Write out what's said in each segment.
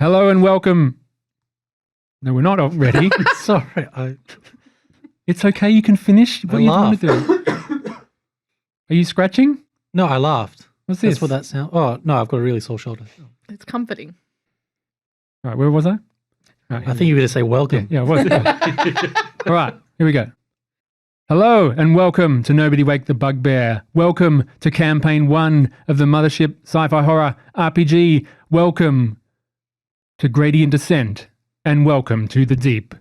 Hello and welcome. No, we're not ready. Sorry, It's okay. You can finish. What I are you trying to do? Are you scratching? No, I laughed. What's this? That's what that sound. Oh no, I've got a really sore shoulder. It's comforting. All right, where was I? Right, I think you were going to say welcome. Yeah, was. All right, here we go. Hello and welcome to Nobody Wake the Bugbear. Welcome to Campaign 1 of the Mothership Sci-Fi Horror RPG. Welcome to Gradient Descent. And welcome to the Deep.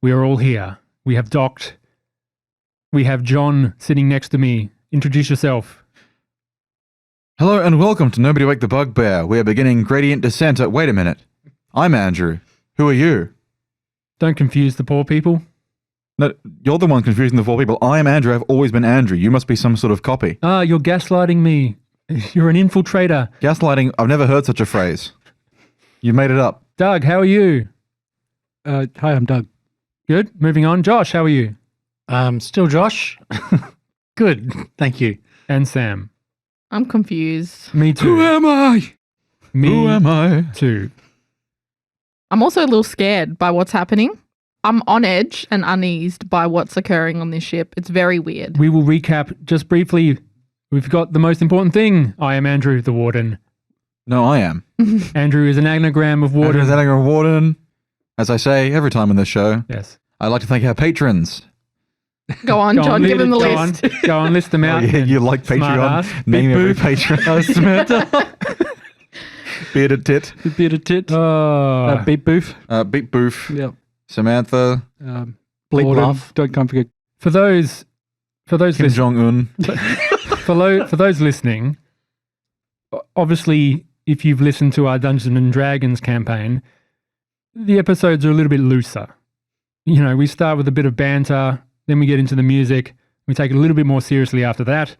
We are all here. We have docked. We have John sitting next to me. Introduce yourself. Hello and welcome to Nobody Wake the Bugbear. We are beginning Gradient Descent at... Wait a minute. I'm Andrew. Who are you? Don't confuse the poor people. No, you're the one confusing the four people. I am Andrew. I've always been Andrew. You must be some sort of copy. Ah, you're gaslighting me. You're an infiltrator. Gaslighting, I've never heard such a phrase. You've made it up. Doug, how are you? Hi, I'm Doug. Good. Moving on. Josh, how are you? Still Josh. Good, thank you. And Sam. I'm confused. Me too. Who am I? Me Who am I? too. I'm also a little scared by what's happening. I'm on edge and uneased by what's occurring on this ship. It's very weird. We will recap just briefly. We've got the most important thing. I am Andrew, the Warden. No, I am. Andrew is an anagram of Warden. Andrew Zanagar Warden. As I say every time on this show, Yes. I'd like to thank our patrons. Go on, John, give him the list. Go on, list them out. Oh, yeah, you like Smart Patreon? ass. Name Big every boof. patron. Samantha. Bearded Tit. Bearded tit. Oh, Beat booth. Beat Boof. Yep. Samantha. Bleep Gordon. laugh. Don't forget. for those Kim listening, Jong-un. for those listening, obviously, if you've listened to our Dungeons and Dragons campaign, the episodes are a little bit looser. You know, we start with a bit of banter, then we get into the music. We take it a little bit more seriously after that,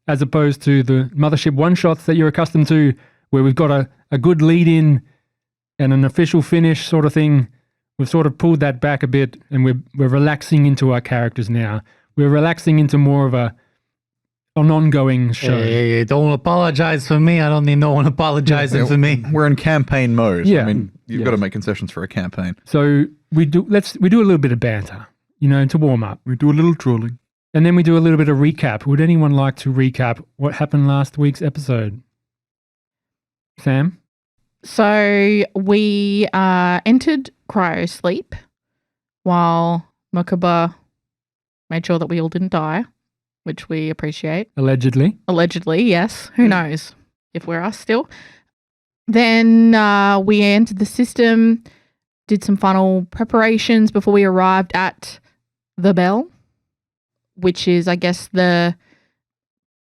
as opposed to the Mothership one-shots that you're accustomed to, where we've got a good lead-in and an official finish sort of thing. We've sort of pulled that back a bit, and we're relaxing into our characters now. We're relaxing into more of an ongoing show. Hey, don't apologize for me. I don't need no one apologizing for me. We're in campaign mode. Yeah. I mean, you've got to make concessions for a campaign. So we do a little bit of banter, you know, to warm up. We do a little trolling. And then we do a little bit of recap. Would anyone like to recap what happened last week's episode? Sam? So we entered cryo sleep while Mokuba made sure that we all didn't die, which we appreciate. Allegedly. Allegedly, yes. Who knows if we're us still. Then we entered the system, did some final preparations before we arrived at the Bell, which is, I guess, the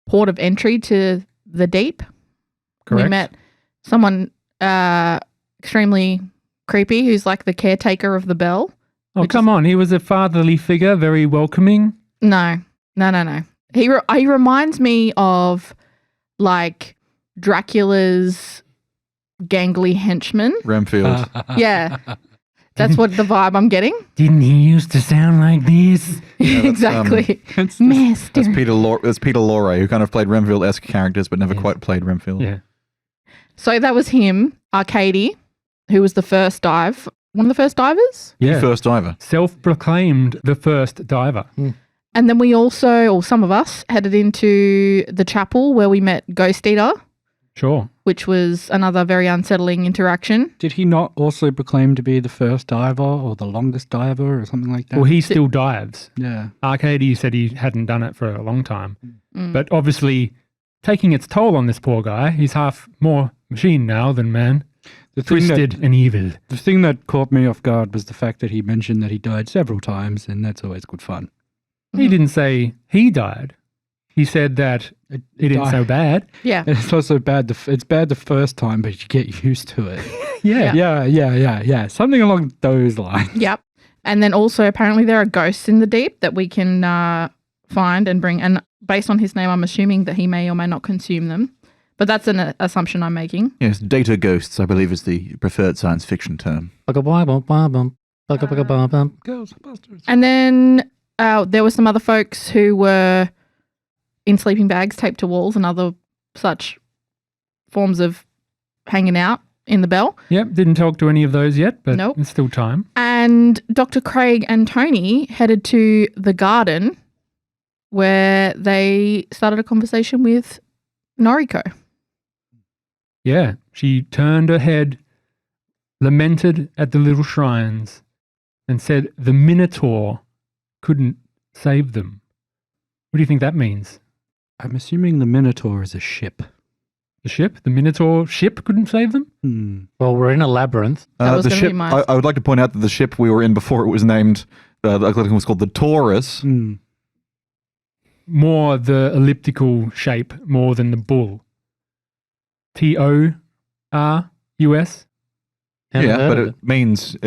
port of entry to the deep. Correct. We met someone extremely creepy who's like the caretaker of the Bell. Oh, come on. He was a fatherly figure, very welcoming. No. He reminds me of like Dracula's gangly henchman. Renfield. Yeah. That's what the vibe I'm getting. Didn't he used to sound like this? that's, Exactly. That's Master. That's Peter Lorre, who kind of played Renfield-esque characters, but never quite played Renfield. Yeah. So that was him, Arcady, who was the first dive. One of the first divers. Yeah. First diver. Self-proclaimed the first diver. And then we also, or some of us, headed into the chapel where we met Ghost Eater, Sure. which was another very unsettling interaction. Did he not also proclaim to be the first diver or the longest diver or something like that? Well, he still dives. yeah. Arcady said he hadn't done it for a long time. Mm. But obviously taking its toll on this poor guy. He's half more machine now than man. Twisted and evil. The thing that caught me off guard was the fact that he mentioned that he died several times, and that's always good fun. He didn't say he died. He said that it isn't so bad. Yeah. And it's also bad. It's bad the first time, but you get used to it. Yeah. Yeah. Something along those lines. Yep. And then also apparently there are ghosts in the deep that we can find and bring. And based on his name, I'm assuming that he may or may not consume them. But that's an assumption I'm making. Yes, data ghosts, I believe, is the preferred science fiction term. Ghostbusters. And then there were some other folks who were in sleeping bags taped to walls and other such forms of hanging out in the Bell. Yep, didn't talk to any of those yet, but Nope. it's still time. And Dr. Craig and Tony headed to the garden where they started a conversation with Noriko. Yeah, she turned her head, lamented at the little shrines, and said the Minotaur couldn't save them. What do you think that means? I'm assuming the Minotaur is a ship. The ship? The Minotaur ship couldn't save them? Well, we're in a labyrinth. That was The gonna be ship. my- I would like to point out that the ship we were in before it was named, I think it was called the Taurus. More the elliptical shape more than the bull. Torus? Never Yeah, heard but of it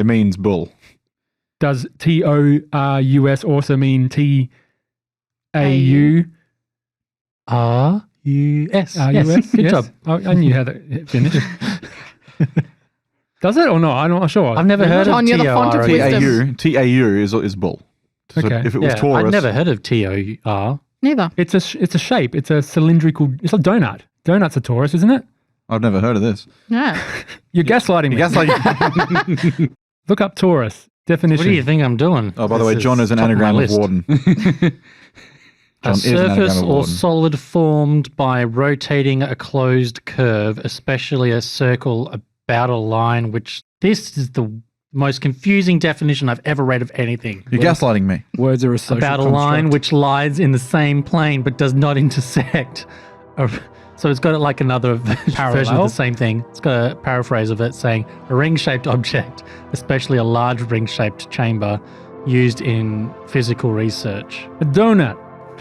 means bull. Does Torus also mean TAU? R-U-S. RUS? Yes, good Yes. job. I knew how that finished. Does it or not? I'm not sure. I've never heard of John, you're the font of T-O-R-O-U. wisdom. TAU is bull. So Okay. if it was Yeah, Taurus, I've never heard of T-O-R. Neither. It's a shape. It's a cylindrical. It's a donut. Donut's a Taurus, isn't it? I've never heard of this. Yeah. You're gaslighting me. You guys like? Look up Taurus definition. What do you think I'm doing? Oh, by the way, This John is an top of my anagram of list. warden. John A is an anagram surface of or warden. solid formed by rotating a closed curve, especially a circle about a line, which this is the most confusing definition I've ever read of anything. You're gaslighting me. Words are a social About a line which lies in the same plane but does not intersect. So it's got like another version of Parallel? the same thing. It's got a paraphrase of it saying a ring-shaped object, especially a large ring-shaped chamber used in physical research. A donut.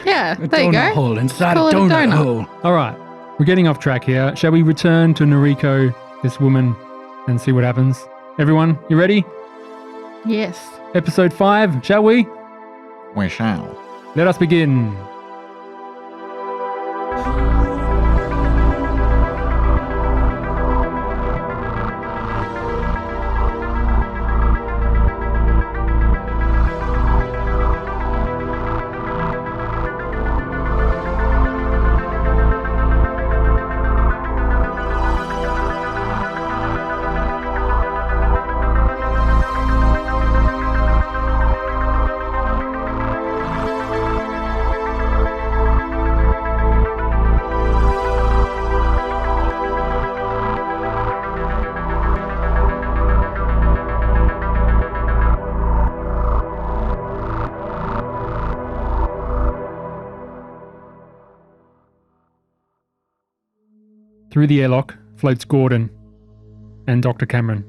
Yeah, A there you donut go. hole inside Call a it a donut, donut. hole. All right. We're getting off track here. Shall we return to Noriko, this woman, and see what happens? Everyone, you ready? Yes. Episode 5, shall we? We shall. Let us begin. Through the airlock floats Gordon and Dr. Cameron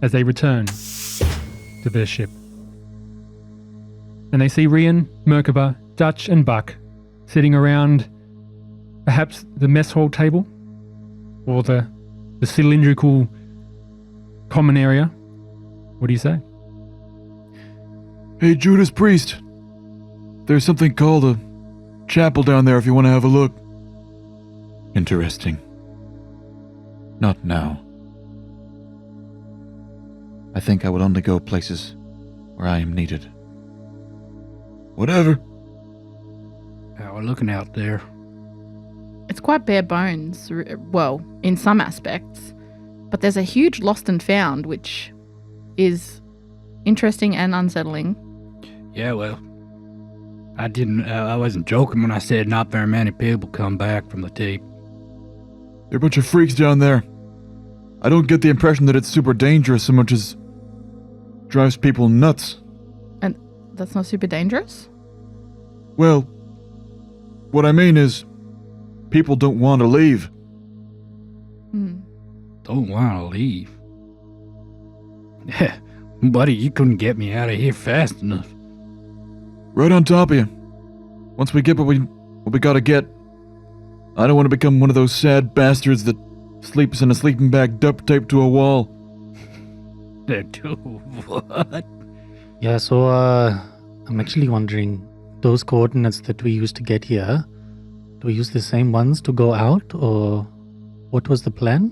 as they return to their ship. And they see Rian, Merkaba, Dutch, and Buck sitting around perhaps the mess hall table or the cylindrical common area. What do you say? Hey, Judas Priest. There's something called a chapel down there if you want to have a look. Interesting. Not now. I think I will only go places where I am needed. Whatever. We're looking out there. It's quite bare bones, well, in some aspects. But there's a huge lost and found, which is interesting and unsettling. Yeah, well, I wasn't joking when I said not very many people come back from the deep. There are a bunch of freaks down there. I don't get the impression that it's super dangerous so much as drives people nuts. And that's not super dangerous? Well, what I mean is, people don't want to leave. Hmm. Don't want to leave. Yeah, buddy, you couldn't get me out of here fast enough. Right on top of you. Once we get what we gotta get, I don't want to become one of those sad bastards that sleeps in a sleeping bag duct taped to a wall. What? Yeah, so I'm actually wondering, those coordinates that we used to get here, do we use the same ones to go out, or what was the plan?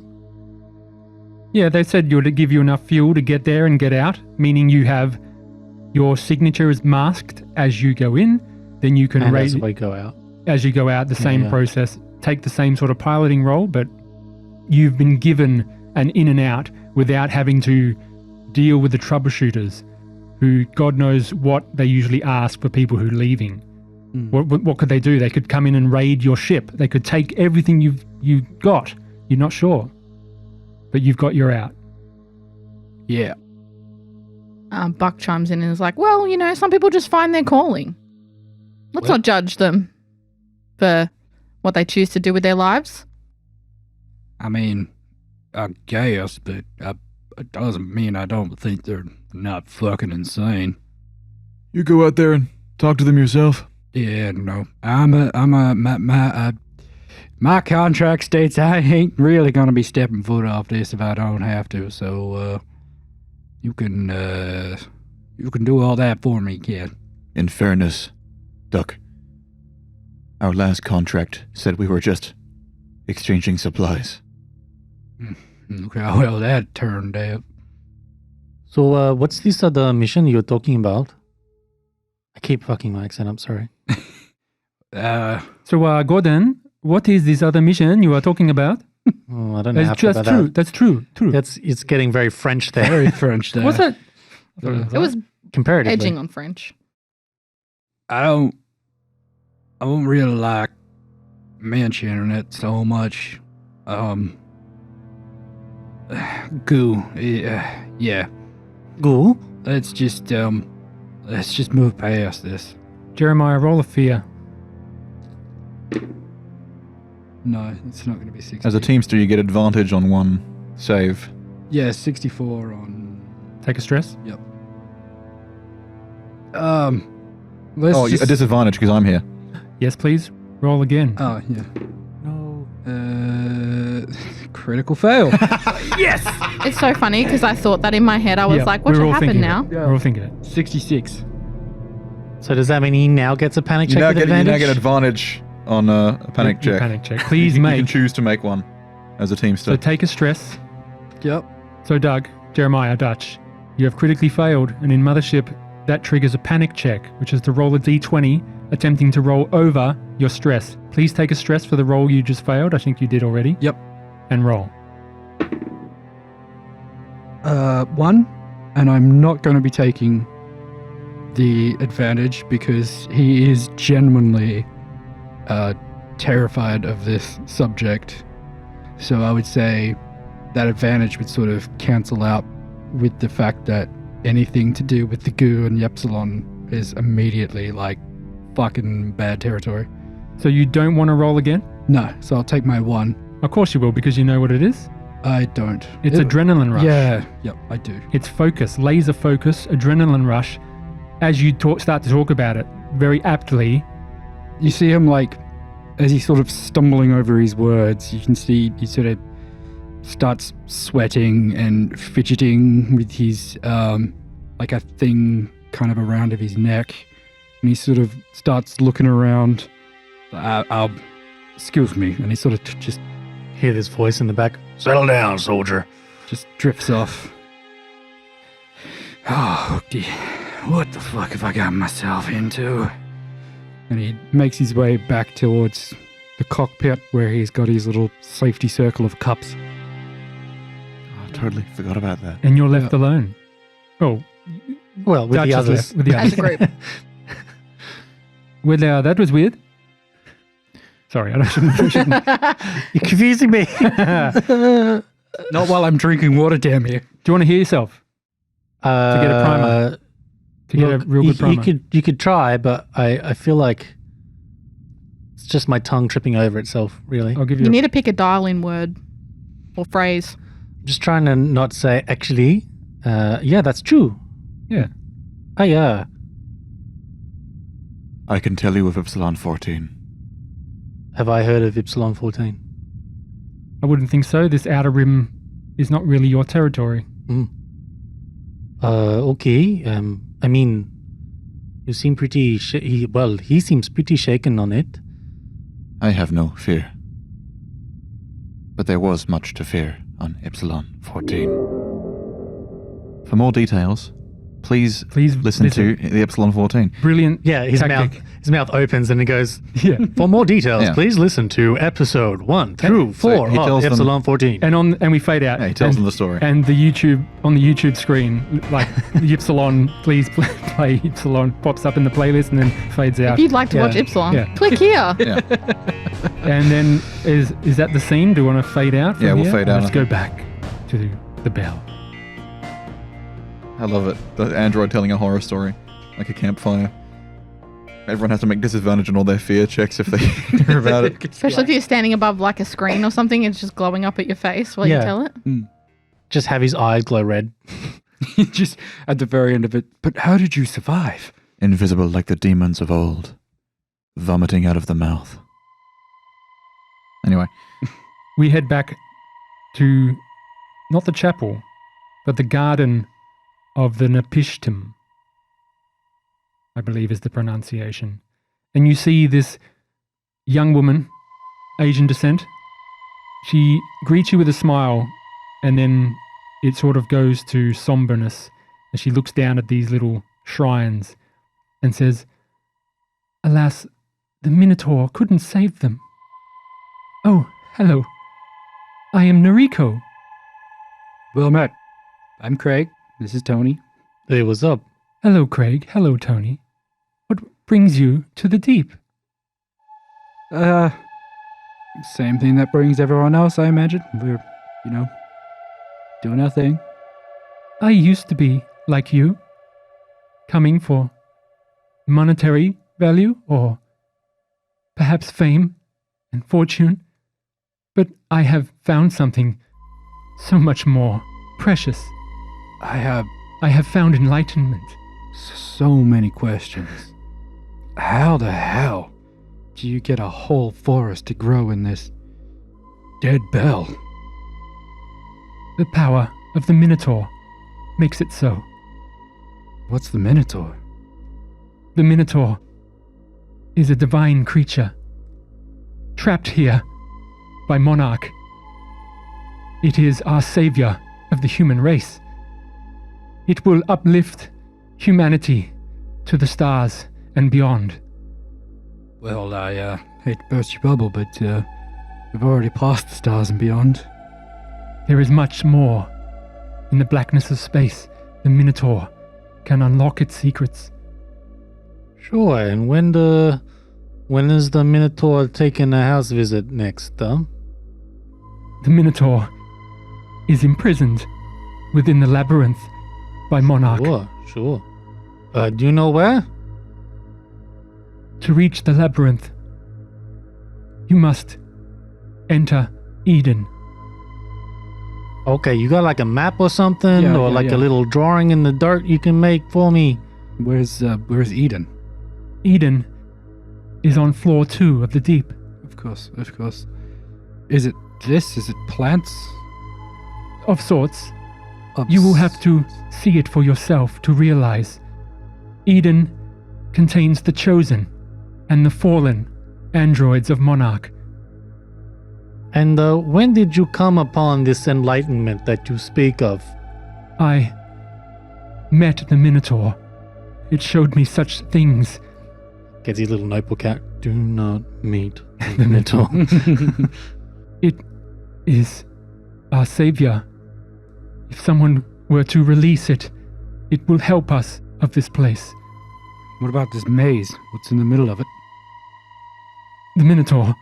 Yeah, they said you would give you enough fuel to get there and get out, meaning you have your signature is masked as you go in, then you can And raise as we go out. as you go out, the same Yeah. process, take the same sort of piloting role, but you've been given and in and out without having to deal with the troubleshooters who, God knows what they usually ask for people who are leaving. What could they do? They could come in and raid your ship. They could take everything you've got. You're not sure. But you've got your out. Yeah. Buck chimes in and is like, well, some people just find their calling. Let's not judge them for what they choose to do with their lives. I mean, I guess, but it doesn't mean I don't think they're not fucking insane. You go out there and talk to them yourself. Yeah, no. My contract states I ain't really gonna be stepping foot off this if I don't have to, so, you can do all that for me, kid. In fairness, Duck, our last contract said we were just exchanging supplies. Look how well that turned out. So, what's this other mission you're talking about? I keep fucking my accent up, sorry. So, Gordon, what is this other mission you are talking about? Oh, I don't know. That's true. That's true. It's getting very French there. Very French there. What's that? It was Comparatively. edging on French. I don't really like mentioning it so much. Goo. Yeah. Goo? Let's just move past this. Jeremiah, roll of fear. No, it's not going to be 60. As a teamster, you get advantage on one save. Yeah, 64 on... Take a stress. Yep. A disadvantage because I'm here. Yes, please. Roll again. Oh, yeah. No. Critical fail. Yes! It's so funny because I thought that in my head. I was Yeah, like, what we're should all happen thinking now? it. We're all thinking it. 66. So does that mean he now gets a panic You check now, with get, you advantage? now get advantage on a panic Your check. Panic check. Please You make. can choose to make one as a So teamster. take a stress. Yep. So Doug, Jeremiah, Dutch, you have critically failed, and in Mothership, that triggers a panic check, which is to roll a d20, attempting to roll over your stress. Please take a stress for the roll you just failed. I think you did already. Yep. And roll. 1, and I'm not going to be taking the advantage because he is genuinely terrified of this subject. So I would say that advantage would sort of cancel out with the fact that anything to do with the goo and the epsilon is immediately like fucking bad territory. So you don't want to roll again? No, so I'll take my 1. Of course you will, because you know what it is. I don't. It's adrenaline rush. Yeah, yep, I do. It's focus, laser focus, adrenaline rush. As you start to talk about it, very aptly, You see him like, as he's sort of stumbling over his words, you can see he sort of starts sweating and fidgeting with his, like a thing kind of around of his neck. And he sort of starts looking around. Excuse me. And he sort of just Hear this voice in the back. Settle down, soldier. just drifts off. Oh, what the fuck have I got myself into? And he makes his way back towards the cockpit where he's got his little safety circle of cups. I totally forgot about that. and you're left alone. Oh, Well, with Dutch the is others. left with the As others. a group. Well, that was weird. Sorry, I shouldn't. You're confusing me. Not while I'm drinking water, damn you. Do you want to hear yourself? To get a primer. To get a real good primer. You could try, but I feel like it's just my tongue tripping over itself, really. I'll give you, You need to pick a dial-in word or phrase. Just trying to not say, actually, yeah, that's true. Yeah. Oh, yeah. I can tell you of Epsilon 14. Have I heard of Ypsilon 14? I wouldn't think so. This outer rim is not really your territory. Okay. I mean, you seem pretty... he seems pretty shaken on it. I have no fear. But there was much to fear on Epsilon 14. For more details, please Please listen to the Epsilon 14. Brilliant. Yeah, his tactic. mouth opens and he goes, Yeah. for more details, Yeah. please listen to episode 1 through 4 he of tells them- Epsilon 14. And we fade out. Yeah, he tells them the story. And the YouTube screen, like the Ypsilon, please play Ypsilon, pops up in the playlist and then fades out. If you'd like to Yeah. watch Ypsilon, Yeah. click here. Yeah. And then is that the scene? Do we want to fade out? From Yeah, we'll here? fade out, Let's I go think. back to the bell. I love it. The android telling a horror story, like a campfire. Everyone has to make disadvantage on all their fear checks if they hear about it. Especially if you're standing above like a screen or something, it's just glowing up at your face while you Yeah. tell it. Just have his eyes glow red. Just at the very end of it. But how did you survive? Invisible like the demons of old, vomiting out of the mouth. Anyway, We head back to not the chapel, but the garden of the Napishtim, I believe is the pronunciation. And you see this young woman, Asian descent. She greets you with a smile, and then it sort of goes to somberness as she looks down at these little shrines and says, "Alas, the Minotaur couldn't save them. Oh, hello. I am Noriko." Well met. I'm Craig. This is Tony. Hey, what's up? "Hello, Craig. Hello, Tony. What brings you to the deep?" Same thing that brings everyone else, I imagine. We're, doing our thing. "I used to be like you, coming for monetary value or perhaps fame and fortune, but I have found something so much more precious. I have I have found enlightenment." so many questions. How the hell do you get a whole forest to grow in this dead bell? The power of the Minotaur makes it so. What's the Minotaur? The Minotaur is a divine creature, trapped here by Monarch. It is our savior of the human race. It will uplift humanity to the stars and beyond. Well, I hate to burst your bubble, but we've already passed the stars and beyond. There is much more. In the blackness of space, the Minotaur can unlock its secrets. Sure, and when is the Minotaur taking a house visit next, huh? The Minotaur is imprisoned within the labyrinth by Monarch. Sure. Do you know where? To reach the labyrinth, you must enter Eden. Okay, you got like a map or something, Yeah, or yeah, like yeah. a little drawing in the dirt you can make for me? Where's Eden? Eden is on floor 2 of the deep. Of course. Is it this? Is it plants? Of sorts, you will have to see it for yourself to realize. Eden contains the chosen and the fallen androids of Monarch. And when did you come upon this enlightenment that you speak of? I met the Minotaur. It showed me such things. Gets his little notebook out. Do not meet the Minotaur. It is our savior. If someone were to release it, it will help us of this place. What about this maze? What's in the middle of it? The Minotaur.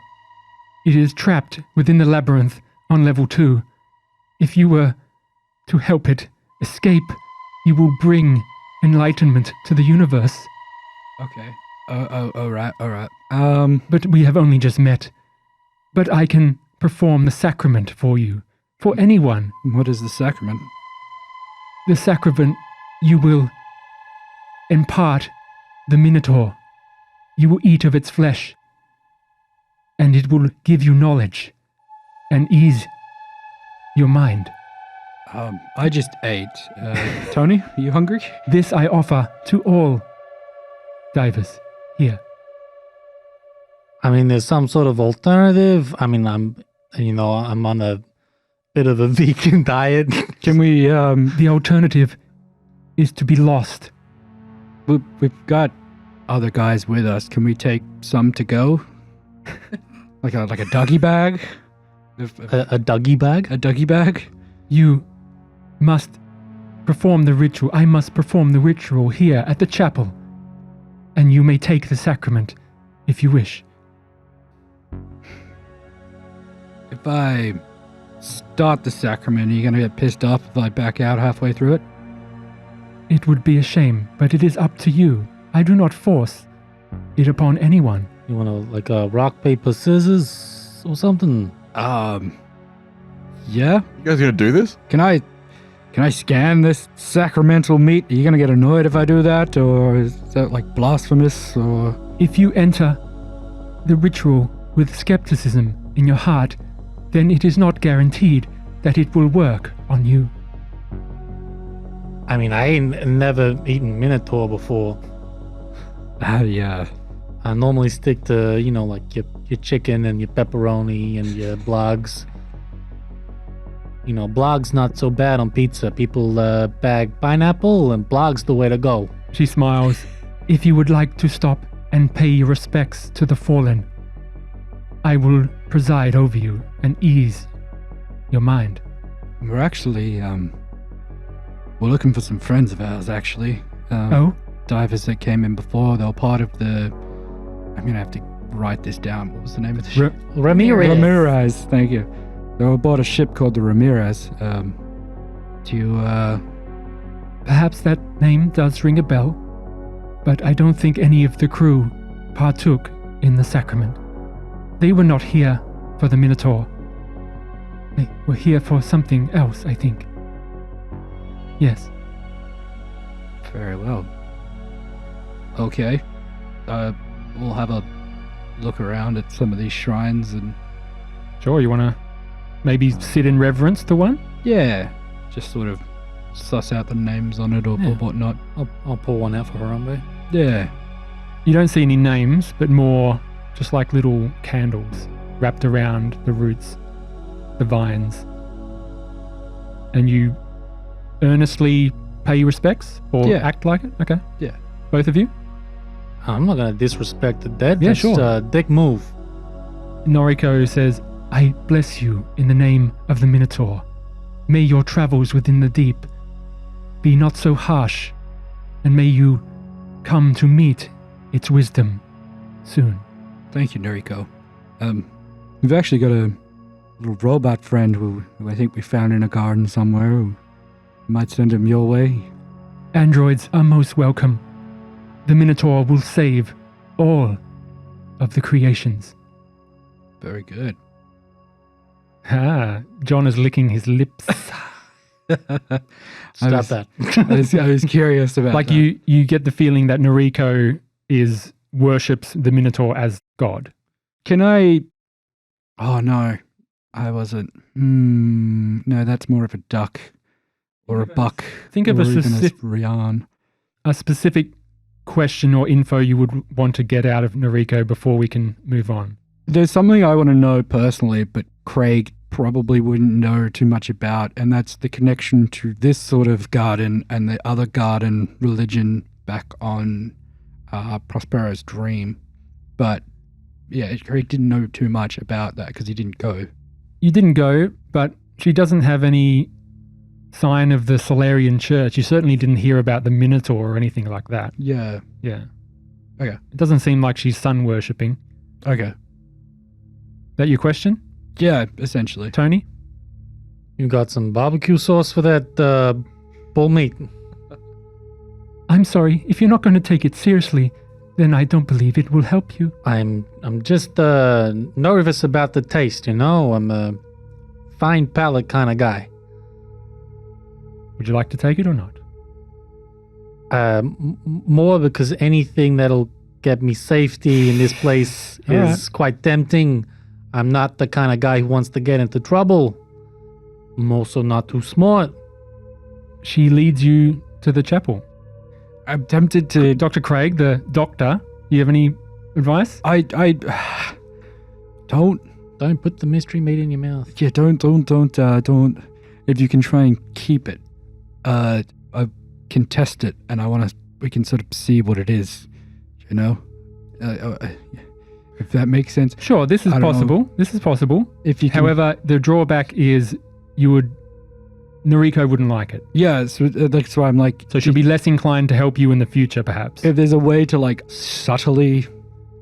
It is trapped within the labyrinth on level 2. If you were to help it escape, you will bring enlightenment to the universe. Okay. All right. But we have only just met. But I can perform the sacrament for you, for anyone. What is the sacrament? The sacrament, you will impart the Minotaur. You will eat of its flesh, and it will give you knowledge and ease your mind. I just ate. Tony, are you hungry? This I offer to all divers here. I mean, there's some sort of alternative. I mean, I'm on a bit of a vegan diet. Can we? The alternative is to be lost. We've got other guys with us. Can we take some to go? like a Dougie bag? A Dougie bag? A Dougie bag? You must perform the ritual. I must perform the ritual here at the chapel. And you may take the sacrament if you wish. If I start the sacrament, are you going to get pissed off if I back out halfway through it? It would be a shame, but it is up to you. I do not force it upon anyone. You want to, like, rock, paper, scissors or something? Yeah? You guys gonna do this? Can I scan this sacramental meat? Are you going to get annoyed if I do that? Or is that like blasphemous? Or If you enter the ritual with skepticism in your heart, then it is not guaranteed that it will work on you. I mean, I ain't never eaten Minotaur before. yeah. I normally stick to, like your chicken and your pepperoni and your blogs. Blog's not so bad on pizza. People bag pineapple, and blog's the way to go. She smiles. If you would like to stop and pay your respects to the fallen, I will preside over you and ease your mind. We're actually, we're looking for some friends of ours, actually. Oh? Divers that came in before. They were part of the... I'm going to have to write this down. What was the name of the ship? Ramirez. Ramirez, thank you. They were aboard a ship called the Ramirez. Do you, Perhaps that name does ring a bell, but I don't think any of the crew partook in the sacrament. They were not here for the Minotaur. They were here for something else, I think. Yes. Very well. Okay. We'll have a look around at some of these shrines and... Sure, you want to maybe sit in reverence to one? Yeah. Just sort of suss out the names on it or whatnot. I'll pull one out for Harambe. Yeah. You don't see any names, but more just like little candles wrapped around the roots, the vines. And you earnestly pay your respects or act like it? Okay. Yeah. Both of you? I'm not going to disrespect the dead. Yeah, That's sure. a dick move. Noriko says, I bless you in the name of the Minotaur. May your travels within the deep be not so harsh, and may you come to meet its wisdom soon. Thank you, Noriko. We've actually got a little robot friend who I think we found in a garden somewhere. Who might send him your way. Androids are most welcome. The Minotaur will save all of the creations. Very good. John is licking his lips. Stop that. I was curious about Like that. you get the feeling that Noriko worships the Minotaur as God. Can I... Oh, no. I wasn't... No, that's more of a duck. Or a buck. Think of or a even specific, Rian. a specific question or info you would want to get out of Noriko before we can move on. There's something I want to know personally, but Craig probably wouldn't know too much about, and that's the connection to this sort of garden and the other garden religion back on Prospero's Dream. But yeah, Craig didn't know too much about that because he didn't go. You didn't go, but she doesn't have any sign of the Solarian Church. You certainly didn't hear about the Minotaur or anything like that. Yeah. Yeah. Okay. It doesn't seem like she's sun worshipping. Okay. That your question, Yeah, essentially. Tony? You got some barbecue sauce for that bull meat? I'm sorry, if you're not going to take it seriously, then I don't believe it will help you. I'm just nervous about the taste, I'm a fine palate kind of guy. Would you like to take it or not? More because anything that'll get me safety in this place All is quite tempting. I'm not the kind of guy who wants to get into trouble. I'm also not too smart. She leads you to the chapel. I'm tempted to... Dr. Craig, the doctor, you have any advice? I don't... Don't put the mystery meat in your mouth. Yeah, don't. If you can try and keep it. can test it, and we can sort of see what it is, you know? If that makes sense. Sure, this is possible. This is possible. If you can, However, the drawback is Noriko wouldn't like it. yeah, so that's why I'm like, So she'll be less inclined to help you in the future, perhaps. if there's a way to like subtly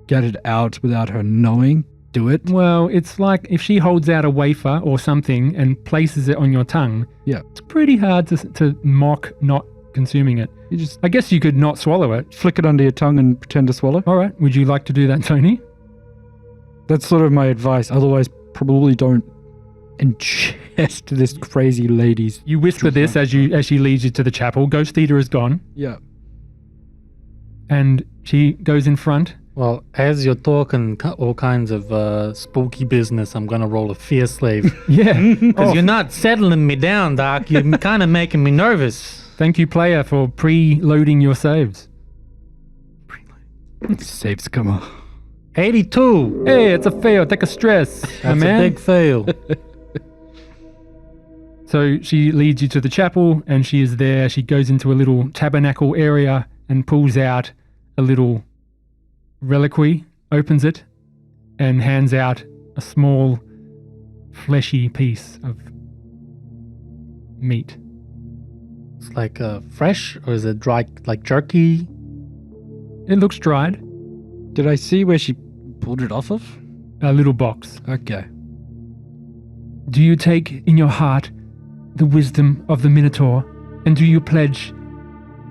get it out without her knowing, do it. Well, it's like if she holds out a wafer or something and places it on your tongue, Yeah. it's pretty hard to mock not consuming it. You just I guess you could not swallow it. flick it under your tongue and pretend to swallow. All right. Would you like to do that, Tony? That's sort of my advice. Otherwise, probably don't ingest this crazy lady's. You whisper this as she leads you to the chapel. Ghost Eater is gone, Yeah. and she goes in front. Well, as you're talking all kinds of spooky business, I'm going to roll a fear slave. Yeah. Because you're not settling me down, Doc. You're kind of making me nervous. Thank you, player, for pre-loading your saves. Save scummer. 82. Hey, it's a fail. Take a stress, my That's man. a big fail. So she leads you to the chapel, and she is there. She goes into a little tabernacle area and pulls out a little reliquary, opens it, and hands out a small, fleshy piece of meat. It's like fresh, or is it dry, like jerky? It looks dried. Did I see where she pulled it off of? A little box. Okay. Do you take in your heart the wisdom of the Minotaur, and do you pledge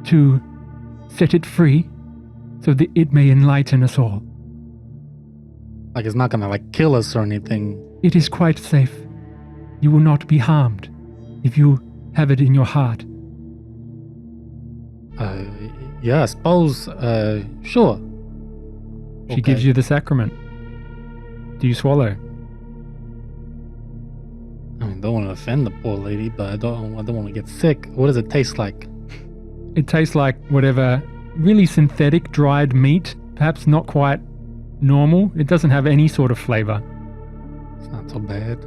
to set it free so that it may enlighten us all? Like it's not going to like kill us or anything. It is quite safe. You will not be harmed if you have it in your heart. Yeah, I suppose, sure. She gives you the sacrament. Do you swallow? I mean, don't want to offend the poor lady, but I don't want to get sick. What does it taste like? It tastes like whatever really synthetic dried meat, perhaps not quite normal. It doesn't have any sort of flavor. It's not so bad.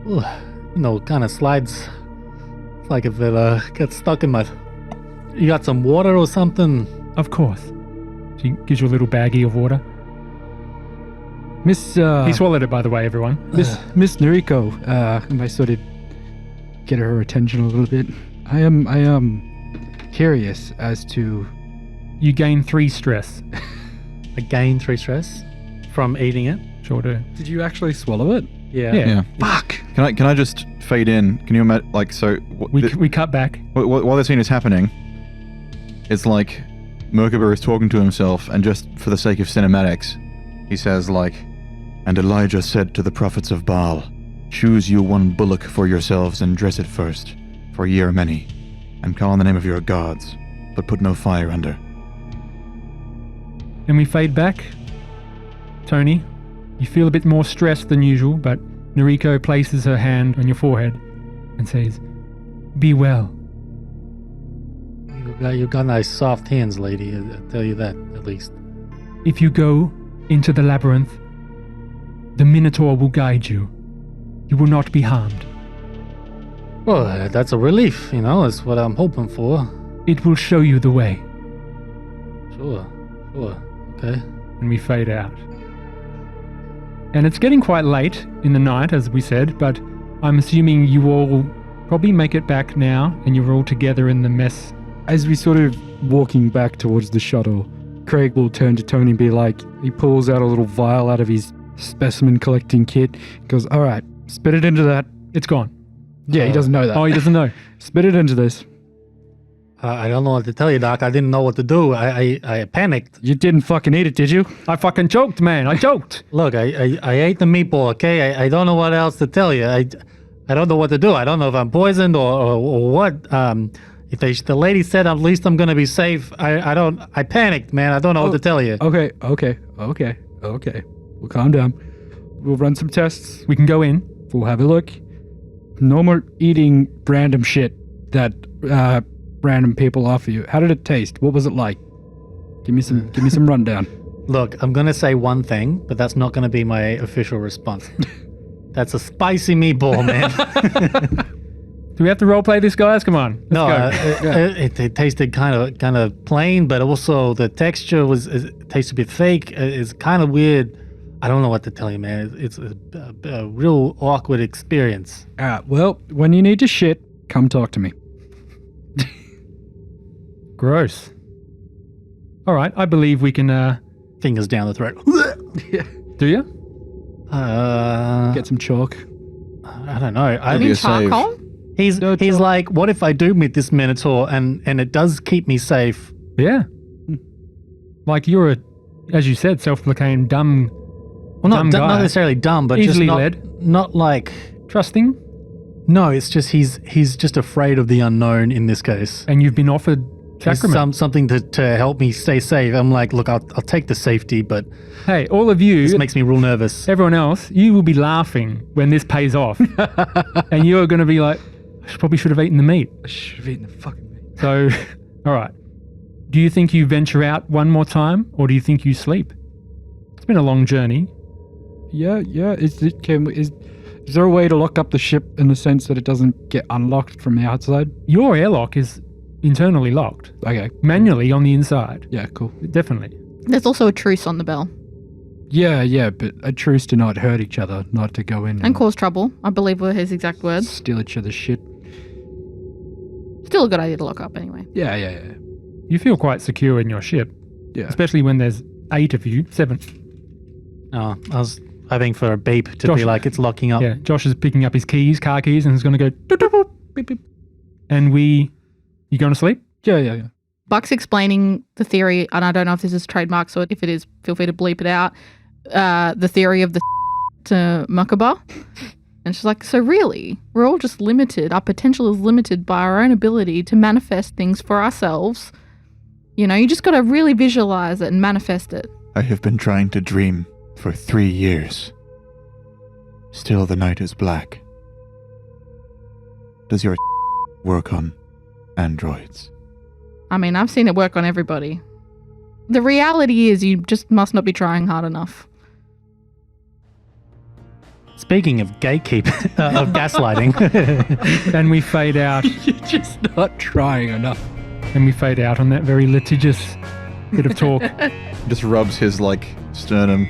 Ooh, you know, kind of slides. It's like if it gets stuck in my... You got some water or something? Of course. She gives you a little baggie of water. Miss, He swallowed it, by the way, everyone. Miss Noriko, and I sort of get her attention a little bit. I am curious as to... You gain 3 stress. I gain 3 stress from eating it. Sure do. Did you actually swallow it? Yeah. Yeah. Fuck! Can I just fade in? Can you imagine, like, so... We cut back. While the scene is happening, it's like Merkaba is talking to himself, and just for the sake of cinematics, he says, like, "And Elijah said to the prophets of Baal, choose you one bullock for yourselves and dress it first, for ye are many, and call on the name of your gods, but put no fire under." And we fade back. Tony, you feel a bit more stressed than usual, but Noriko places her hand on your forehead and says, "Be well." You got nice soft hands, lady. I'll tell you that, at least. If you go into the labyrinth, the Minotaur will guide you. You will not be harmed. Well, that's a relief, you know. That's what I'm hoping for. It will show you the way. Sure. Okay. And we fade out. And it's getting quite late in the night, as we said, but I'm assuming you all probably make it back now, and you're all together in the mess. As we sort of walking back towards the shuttle, Craig will turn to Tony and be like, he pulls out a little vial out of his specimen collecting kit, goes, "All right, spit it into that." It's gone. Yeah, he doesn't know that. Oh, he doesn't know. Spit it into this. I don't know what to tell you, Doc. I didn't know what to do. I panicked. You didn't fucking eat it, did you? I fucking choked, man. I choked. Look, I ate the meatball, okay? I don't know what else to tell you. I don't know what to do. I don't know if I'm poisoned or what. If the lady said at least I'm gonna be safe, I panicked, man. I don't know what to tell you. Okay. We'll calm down. We'll run some tests. We can go in. We'll have a look. No more eating random shit that random people offer you. How did it taste? What was it like? Give me some rundown. Look, I'm gonna say one thing, but that's not gonna be my official response. That's a spicy meatball, man. Do we have to roleplay this, guys? Come on. Let's go. It tasted kind of plain, but also the texture tastes a bit fake. It's kind of weird. I don't know what to tell you, man. It's a real awkward experience. All right. Well, when you need to shit, come talk to me. Gross. All right. I believe we can... Fingers down the throat. Do you? Get some chalk. I don't know. I mean charcoal? He's like, what if I do meet this Minotaur and it does keep me safe? Yeah. Like you're a, as you said, self-proclaimed dumb. Well, dumb guy. not necessarily dumb, but Easily just led. not like Trusting. No, it's just he's just afraid of the unknown in this case. And you've been offered sacrament. Something to help me stay safe. I'm like, look, I'll take the safety, but Hey, all of you, this makes me real nervous. everyone else, you will be laughing when this pays off. And you're going to be like, I probably should have eaten the meat. I should have eaten the fucking meat. So, all right. Do you think you venture out one more time or do you think you sleep? It's been a long journey. Yeah. Is there a way to lock up the ship in the sense that it doesn't get unlocked from the outside? Your airlock is internally locked, Okay. manually on the inside. Yeah, cool. Definitely. There's also a truce on the bell. Yeah, but a truce to not hurt each other, not to go in And cause trouble, I believe were his exact words. steal each other's shit. Still a good idea to lock up anyway. Yeah. You feel quite secure in your ship, Yeah. especially when there's 8 of you, 7. Oh, I was hoping for a beep to Josh- be like it's locking up. Yeah, Josh is picking up his keys, car keys, and is going to go doop, doop, doop, beep, beep. And you going to sleep? Yeah. Buck's explaining the theory, and I don't know if this is trademark, so if it is, feel free to bleep it out. The theory of the to Merkaba. And she's like, so really, we're all just limited. Our potential is limited by our own ability to manifest things for ourselves. You know, you just got to really visualize it and manifest it. I have been trying to dream for 3 years. Still the night is black. Does your work on androids? I mean, I've seen it work on everybody. The reality is you just must not be trying hard enough. Speaking of gatekeep, of gaslighting. And we fade out, You're just not trying enough. and we fade out on that very litigious bit of talk. Just rubs his, sternum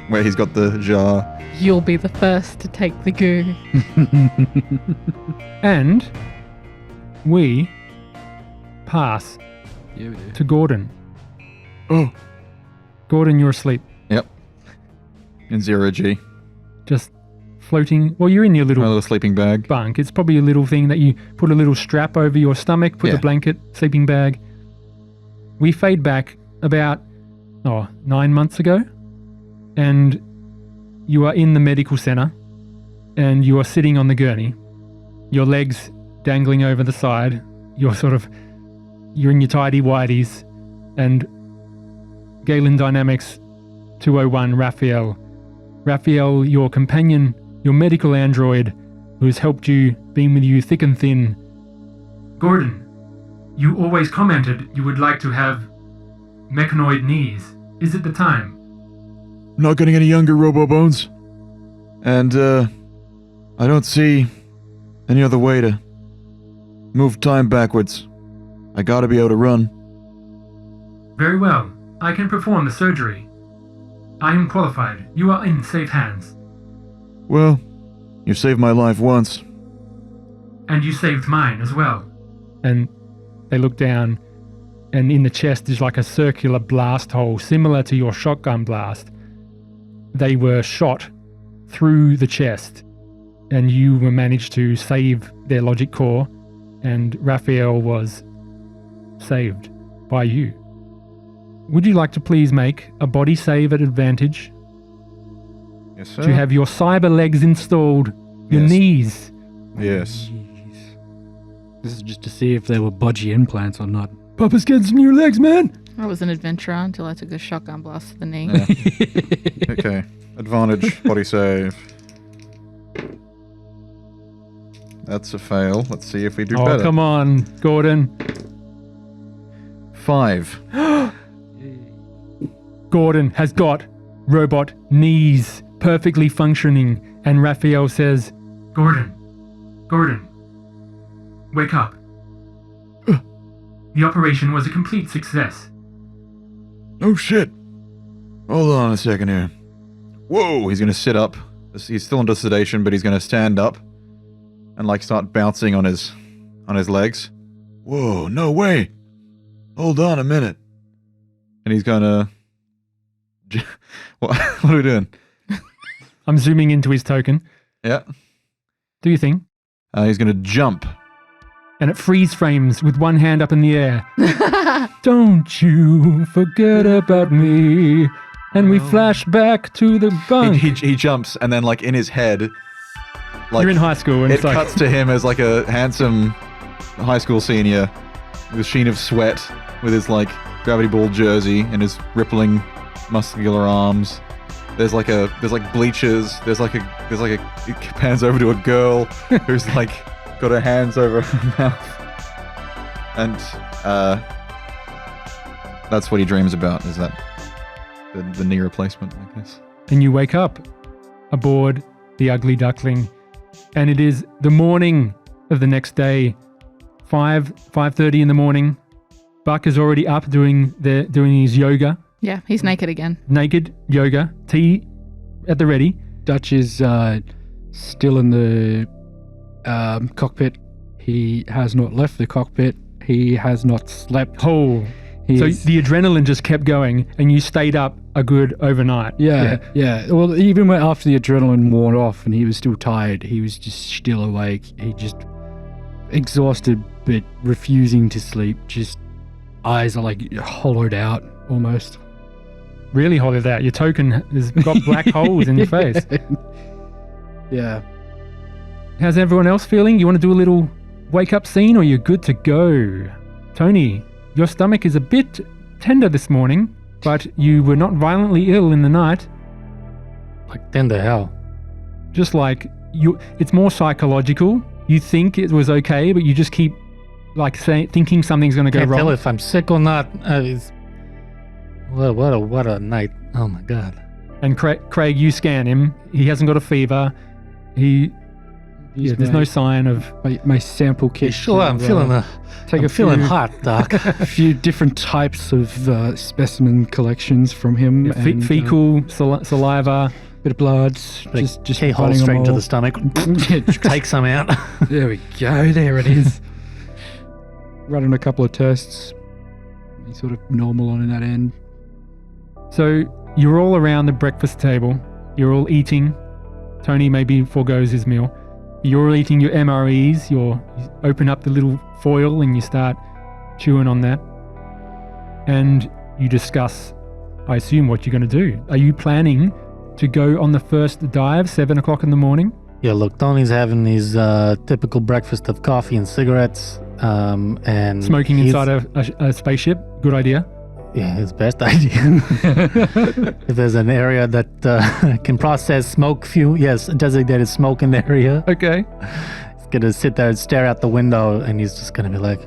where he's got the jar. You'll be the first to take the goo. And we pass Yeah, we do. to Gordon. Oh. Gordon, you're asleep. Yep. In 0G. Just floating. Well, you're in your My little little sleeping bag. bunk. It's probably a little thing that you put a little strap over your stomach, put Yeah. the blanket, sleeping bag. We fade back about 9 months ago, and you are in the medical center, and you are sitting on the gurney, your legs dangling over the side. You're in your tidy whities, and Galen Dynamics 201 Raphael, your companion, your medical android, who has helped you, been with you thick and thin. Gordon, you always commented you would like to have mechanoid knees. Is it the time? Not getting any younger, Robo-Bones. And, I don't see any other way to move time backwards. I gotta be able to run. Very well. I can perform the surgery. I am qualified. You are in safe hands. Well, you've saved my life once. And you saved mine as well. And they look down, and in the chest is like a circular blast hole, similar to your shotgun blast. They were shot through the chest, and you were managed to save their logic core, and Raphael was saved by you. Would you like to please make a body save at advantage? Yes, sir. To have your cyber legs installed, your Yes. knees. Yes. This is just to see if they were budgie implants or not. Papa's getting some new legs, man. I was an adventurer until I took a shotgun blast to the knee. Yeah. Okay. Advantage, body save. That's a fail. Let's see if we do Oh, better. come on, Gordon. 5. Gordon has got robot knees perfectly functioning, and Raphael says, Gordon, wake up. The operation was a complete success. Oh shit. Hold on a second here. Whoa, he's gonna sit up. He's still under sedation, but he's gonna stand up and like start bouncing on his legs. Whoa, no way. Hold on a minute. And he's gonna... What are we doing? I'm zooming into his token. Yeah. Do your thing. He's gonna jump. And it freeze frames with one hand up in the air. Don't you forget about me. And we flash back to the bunk. He jumps, and then like in his head, like You're in high school, and it it's like cuts to him as like a handsome high school senior with a sheen of sweat, with his like gravity ball jersey and his rippling muscular arms. There's like bleachers. There's like a it pans over to a girl who's like got her hands over her mouth, and that's what he dreams about. Is that the knee replacement, I guess. And you wake up aboard the Ugly Duckling, and it is the morning of the next day, 5:30 in the morning. Buck is already up doing his yoga, Yeah, he's naked again. naked yoga, tea at the ready. Dutch is still in the cockpit. He has not left the cockpit. He has not slept. Oh, He so is- the adrenaline just kept going, and you stayed up a good overnight. yeah. Well, even when after the adrenaline wore off and he was still tired, he was just still awake. He just exhausted but refusing to sleep. Just eyes are like hollowed out almost. Really hollowed out. Your token has got black holes in your face. Yeah. How's everyone else feeling? You want to do a little wake-up scene, or you're good to go? Tony, your stomach is a bit tender this morning, but you were not violently ill in the night. Like, then the hell. Just like you, it's more psychological. You think it was okay, but you just keep like thinking something's going to go Can't wrong. tell if I'm sick or not. What a night. Oh my god. And Craig, you scan him. He hasn't got a fever. There's no sign of. my sample kit. Sure, I'm feeling take I'm a feeling few, hot, Doc. a few different types of specimen collections from him. and, fecal saliva. bit of blood. Like, just keyhole running straight them into all. the stomach. Yeah, Take some out. there we go. There it is. Running a couple of tests. He's sort of normal on that end. So you're all around the breakfast table. You're all eating. Tony maybe forgoes his meal. You're all eating your MREs. You open up the little foil and you start chewing on that. And you discuss, I assume, what you're going to do. Are you planning to go on the first dive, 7 o'clock in the morning? Yeah, look, Tony's having his typical breakfast of coffee and cigarettes. And Smoking he's- inside a spaceship? Good idea. Yeah, his best idea. If there's an area that can process smoke designated smoke in the area, Okay. he's gonna sit there and stare out the window, and he's just gonna be like,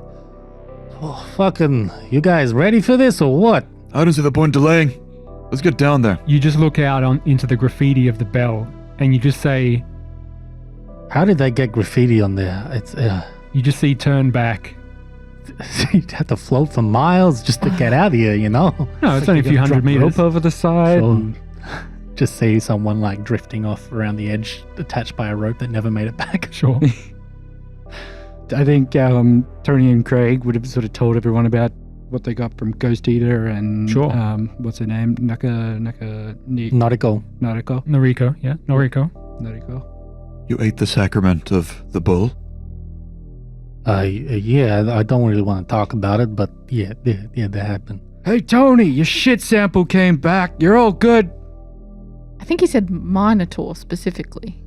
"Oh, fucking, you guys ready for this or what?" I don't see the point delaying. Let's get down there. You just look out into the graffiti of the bell and you just say, How did they get graffiti on there? It's you just see turn back. you'd have to float for miles just to get out of here, you know? No, it's only a few Drop hundred meters. rope over the side. Sure. and- Just see someone like drifting off around the edge, attached by a rope that never made it back. Sure. I think Tony and Craig would have sort of told everyone about what they got from Ghost Eater and Sure. What's her name? Nautical. Nariko. Noriko, yeah, Noriko. Nariko. You ate the sacrament of the bull? Yeah, I don't really want to talk about it, but yeah, that happened. Hey Tony, your shit sample came back. You're all good. I think he said Minotaur specifically.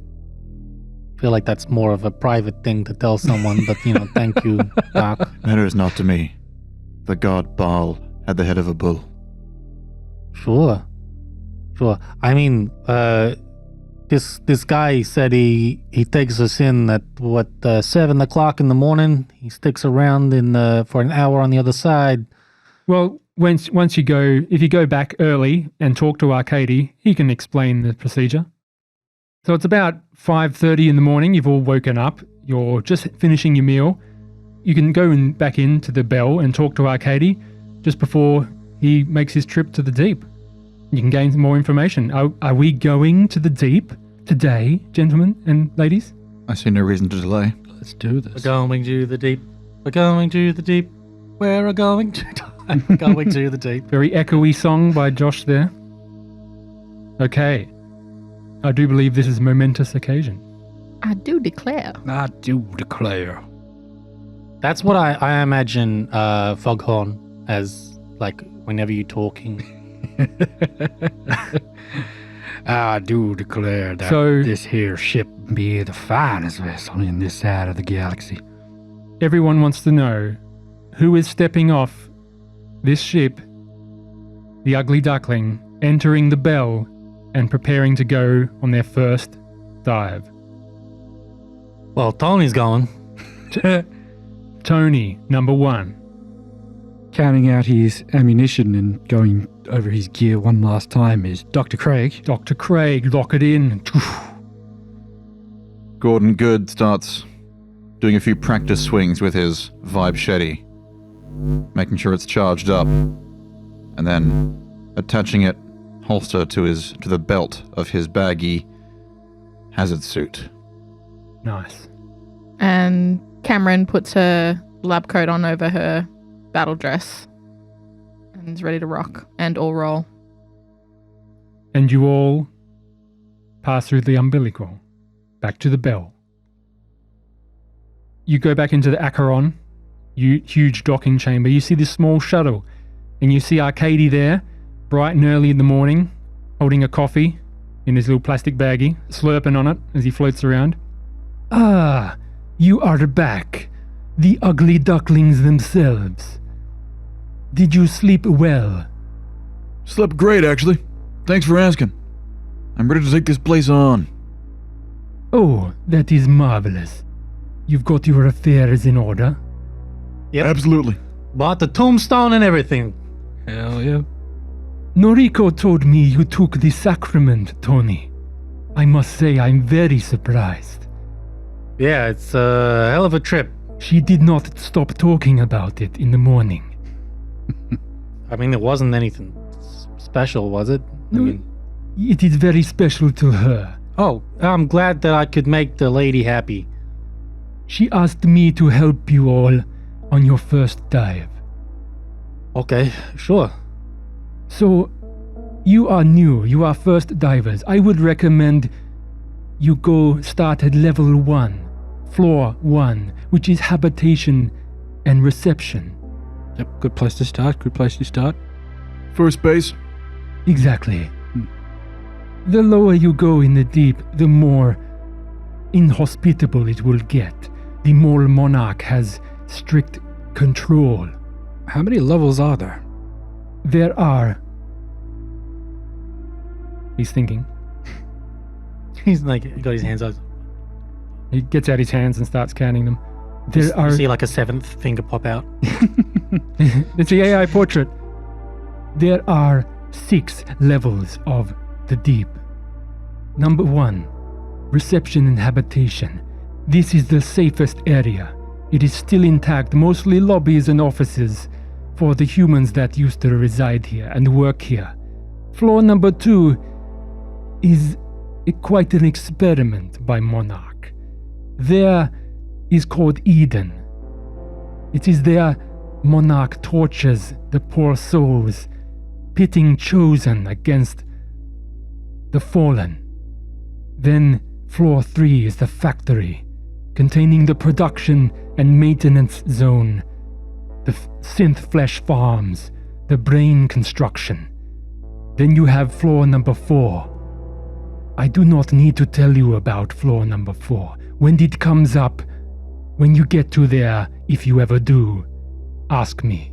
I feel like that's more of a private thing to tell someone, but thank you, Doc. Matters not to me. The god Baal had the head of a bull. Sure. I mean, this guy said he takes us in at 7 o'clock in the morning. He sticks around for an hour on the other side. Well, once you go, if you go back early and talk to Arcady, he can explain the procedure. So it's about 5:30 in the morning. You've all woken up. You're just finishing your meal. you can go back into the Bell and talk to Arcady just before he makes his trip to the deep. You can gain some more information. Are we going to the deep today, gentlemen and ladies? I see no reason to delay. Let's do this. We're going to the deep. We're going to the deep. We're going to going to the deep. Very echoey song by Josh there. Okay. I do believe this is a momentous occasion. I do declare. I do declare. That's what I imagine Foghorn as, like, whenever you're talking. I do declare that this here ship be the finest vessel in this side of the galaxy. Everyone wants to know who is stepping off this ship, the Ugly Duckling, entering the Bell and preparing to go on their first dive. Well, Tony's going. Tony, number 1. Counting out his ammunition and going over his gear one last time is Dr. Craig. Dr. Craig, lock it in. Gordon Good starts doing a few practice swings with his Vibe Shetty, making sure it's charged up, and then attaching it holster to the belt of his baggy hazard suit. Nice. And Cameron puts her lab coat on over her battle dress and is ready to rock and all roll. And you all pass through the umbilical, back to the Bell. You go back into the Acheron, huge docking chamber. You see this small shuttle, and you see Arcady there, bright and early in the morning, holding a coffee in his little plastic baggie, slurping on it as he floats around. Ah, you are back, the ugly ducklings themselves. Did you sleep well? Slept great, actually. Thanks for asking. I'm ready to take this place on. Oh, that is marvelous. You've got your affairs in order? Yep. Absolutely. Bought the tombstone and everything. Hell yeah. Noriko told me you took the sacrament, Tony. I must say I'm very surprised. Yeah, it's a hell of a trip. She did not stop talking about it in the morning. I mean, it wasn't anything special, was it? It is very special to her. Oh, I'm glad that I could make the lady happy. She asked me to help you all on your first dive. Okay, sure. So, you are new, you are first divers. I would recommend you go start at level 1, floor 1, which is habitation and reception. Yep, good place to start. First base. Exactly. The lower you go in the deep, the more inhospitable it will get. The more Monarch has strict control. How many levels are there? There are... He's thinking. He's like, he got his hands out. He gets out his hands and starts counting them. There are... You see like a 7th finger pop out. It's the AI portrait. There are 6 levels of the deep. Number 1, reception and habitation. This is the safest area. It is still intact, mostly lobbies and offices for the humans that used to reside here and work here. Floor number 2 is quite an experiment by Monarch. There is called Eden. It is there Monarch tortures the poor souls, pitting chosen against the fallen. Then floor 3 is the factory, containing the production and maintenance zone, the synth flesh farms, the brain construction. Then you have floor number 4. I do not need to tell you about floor number 4. When it comes up, when you get to there, if you ever do, ask me.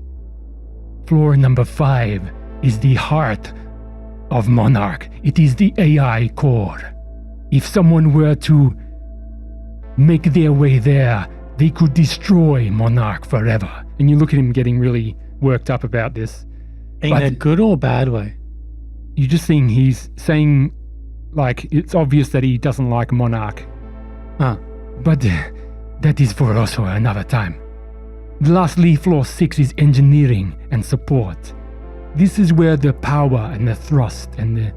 Floor number 5 is the heart of Monarch. It is the AI core. If someone were to make their way there, they could destroy Monarch forever. And you look at him getting really worked up about this. In a good or bad way? You're just seeing he's saying, like, it's obvious that he doesn't like Monarch. Huh. But that is for also another time. Lastly, floor 6 is engineering and support. This is where the power and the thrust and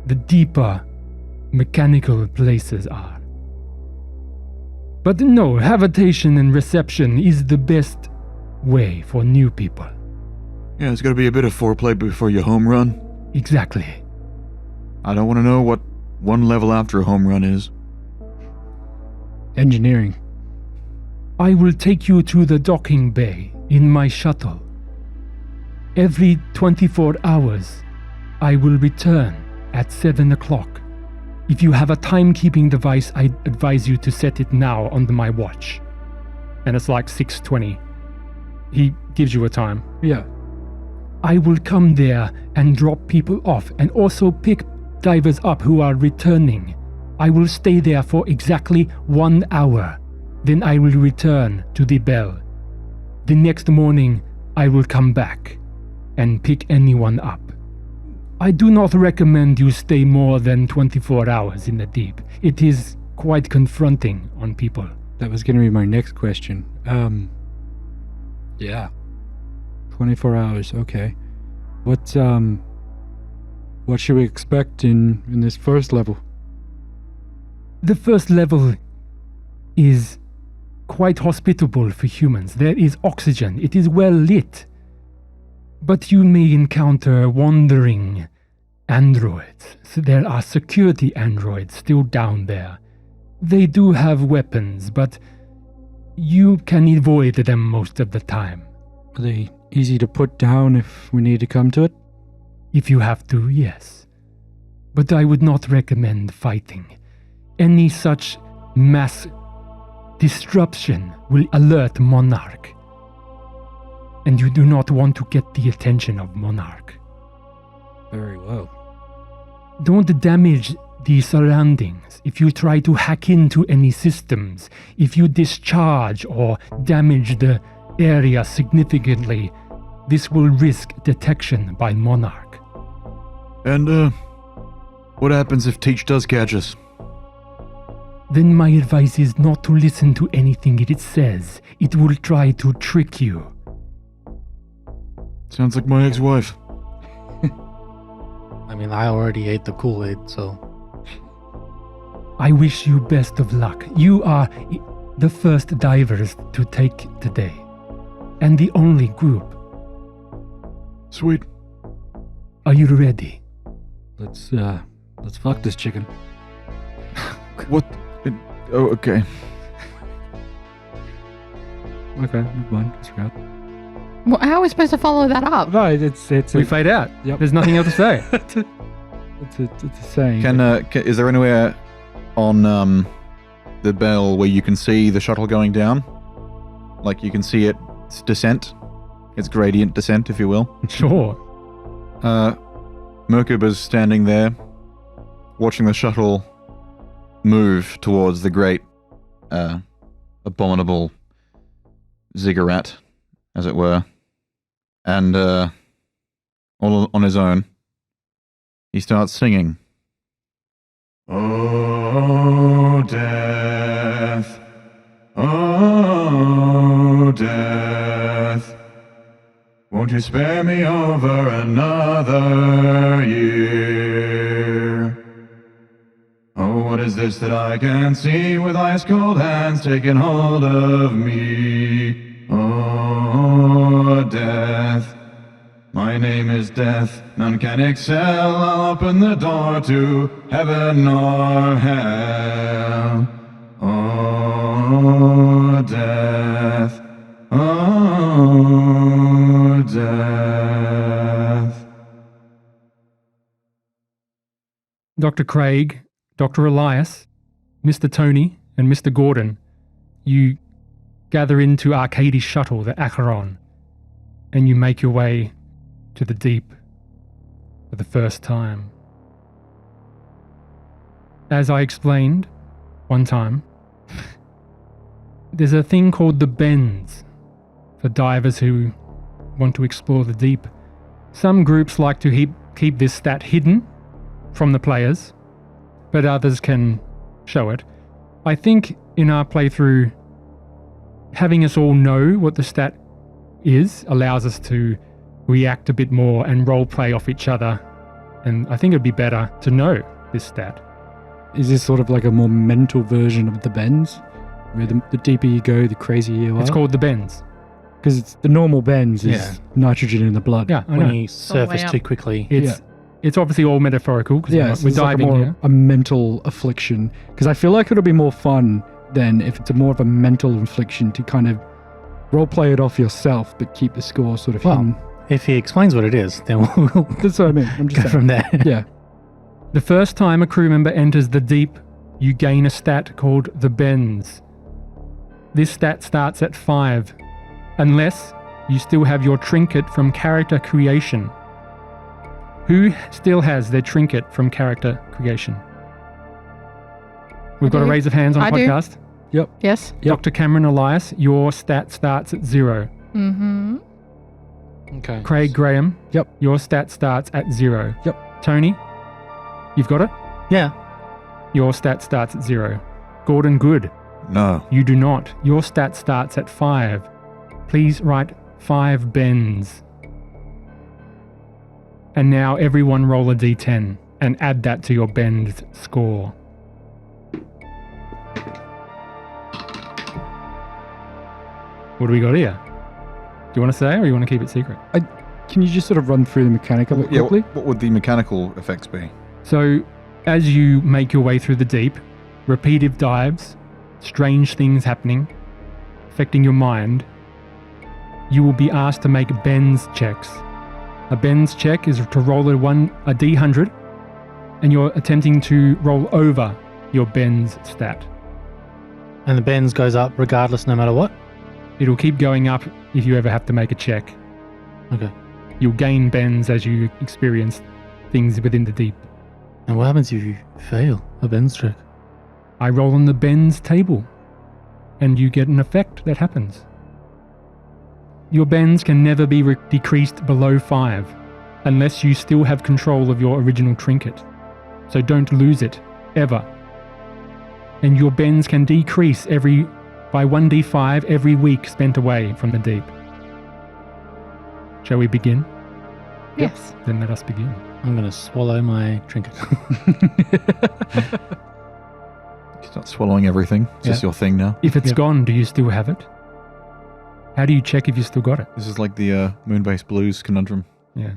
the deeper mechanical places are. But no, habitation and reception is the best way for new people. Yeah, there's gotta be a bit of foreplay before you home run. Exactly. I don't want to know what one level after a home run is. Engineering. I will take you to the docking bay in my shuttle. Every 24 hours, I will return at 7 o'clock. If you have a timekeeping device, I advise you to set it now on my watch. And it's like 6:20. He gives you a time. Yeah. I will come there and drop people off and also pick divers up who are returning. I will stay there for exactly 1 hour. Then I will return to the bell. The next morning, I will come back and pick anyone up. I do not recommend you stay more than 24 hours in the deep. It is quite confronting on people. That was going to be my next question. Yeah. 24 hours, okay. What should we expect in this first level? The first level is quite hospitable for humans. There is oxygen. It is well lit. But you may encounter wandering androids. So there are security androids still down there. They do have weapons, but you can avoid them most of the time. Are they easy to put down if we need to come to it? If you have to, yes. But I would not recommend fighting. Any such mass disruption will alert Monarch. And you do not want to get the attention of Monarch. Very well. Don't damage the surroundings. If you try to hack into any systems, if you discharge or damage the area significantly, this will risk detection by Monarch. And, what happens if Teach does catch us? Then my advice is not to listen to anything it says. It will try to trick you. Sounds like my ex-wife. I mean, I already ate the Kool-Aid, so... I wish you best of luck. You are the first divers to take today. And the only group. Sweet. Are you ready? Let's fuck this chicken. What? Oh, okay. Okay, never mind. I forgot. Well, how are we supposed to follow that up? No, it's We fade out. Yep. There's nothing else to say. it's a saying. Is there anywhere on the bell where you can see the shuttle going down? Like you can see its descent? Its gradient descent, if you will? Sure. Merkuba's standing there, watching the shuttle move towards the great, abominable ziggurat, as it were. And, all on his own, he starts singing. Oh, death. Oh, death. Won't you spare me over another year? Oh, what is this that I can see with ice cold hands taking hold of me? Oh, death. My name is Death. None can excel. I'll open the door to heaven or hell. Oh, death. Oh, death. Dr. Craig, Dr. Elias, Mr. Tony, and Mr. Gordon, you gather into Arcadie's shuttle, the Acheron, and you make your way to the deep for the first time. As I explained one time, there's a thing called the bends for divers who want to explore the deep. Some groups like to keep this stat hidden from the players, but others can show it. I think in our playthrough, having us all know what the stat is allows us to react a bit more and role play off each other. And I think it'd be better to know this stat. Is this sort of like a more mental version of the bends? Where the deeper you go, the crazier you are? It's called the bends. Because it's the normal bends is Yeah. nitrogen in the blood. Yeah, I When know. you surface up. too quickly. It's obviously all metaphorical because Yeah, so we're it's like diving more here. a mental affliction. Because I feel like it'll be more fun than if it's a more of a mental infliction to kind of role play it off yourself, but keep the score sort of Well, hidden. If he explains what it is, then we'll That's what I mean. I'm just go saying. from there. Yeah. The first time a crew member enters the deep, you gain a stat called the bends. This stat starts at 5, unless you still have your trinket from character creation. Who still has their trinket from character creation? We've got a do. raise of hands on I the do. podcast. Yes. Yep. Dr. Cameron Elias, your stat starts at 0. Mm-hmm. Okay. Craig Graham, Yep. your stat starts at 0. Yep. Tony, you've got it? Yeah. Your stat starts at 0. Gordon Good, No. you do not. Your stat starts at 5. Please write 5 bends. And now everyone roll a d10 and add that to your bend score. What do we got here? Do you want to say or you want to keep it secret? Can you just sort of run through the mechanic of it Yeah, quickly? what would the mechanical effects be? So, as you make your way through the deep, repeated dives, strange things happening, affecting your mind, you will be asked to make bends checks. A bends check is to roll a d100, and you're attempting to roll over your bends stat. And the bends goes up regardless, no matter what. It'll keep going up if you ever have to make a check. Okay. You'll gain bends as you experience things within the deep. And what happens if you fail a bends check? I roll on the bends table, and you get an effect that happens. Your bends can never be decreased below 5, unless you still have control of your original trinket. So don't lose it, ever. And your bends can decrease by 1d5 every week spent away from the deep. Shall we begin? Yes. Then let us begin. I'm going to swallow my trinket. Start swallowing everything. It's just your thing now. If it's Yep. gone, do you still have it? How do you check if you still got it? This is like the Moonbase Blues conundrum. Yeah.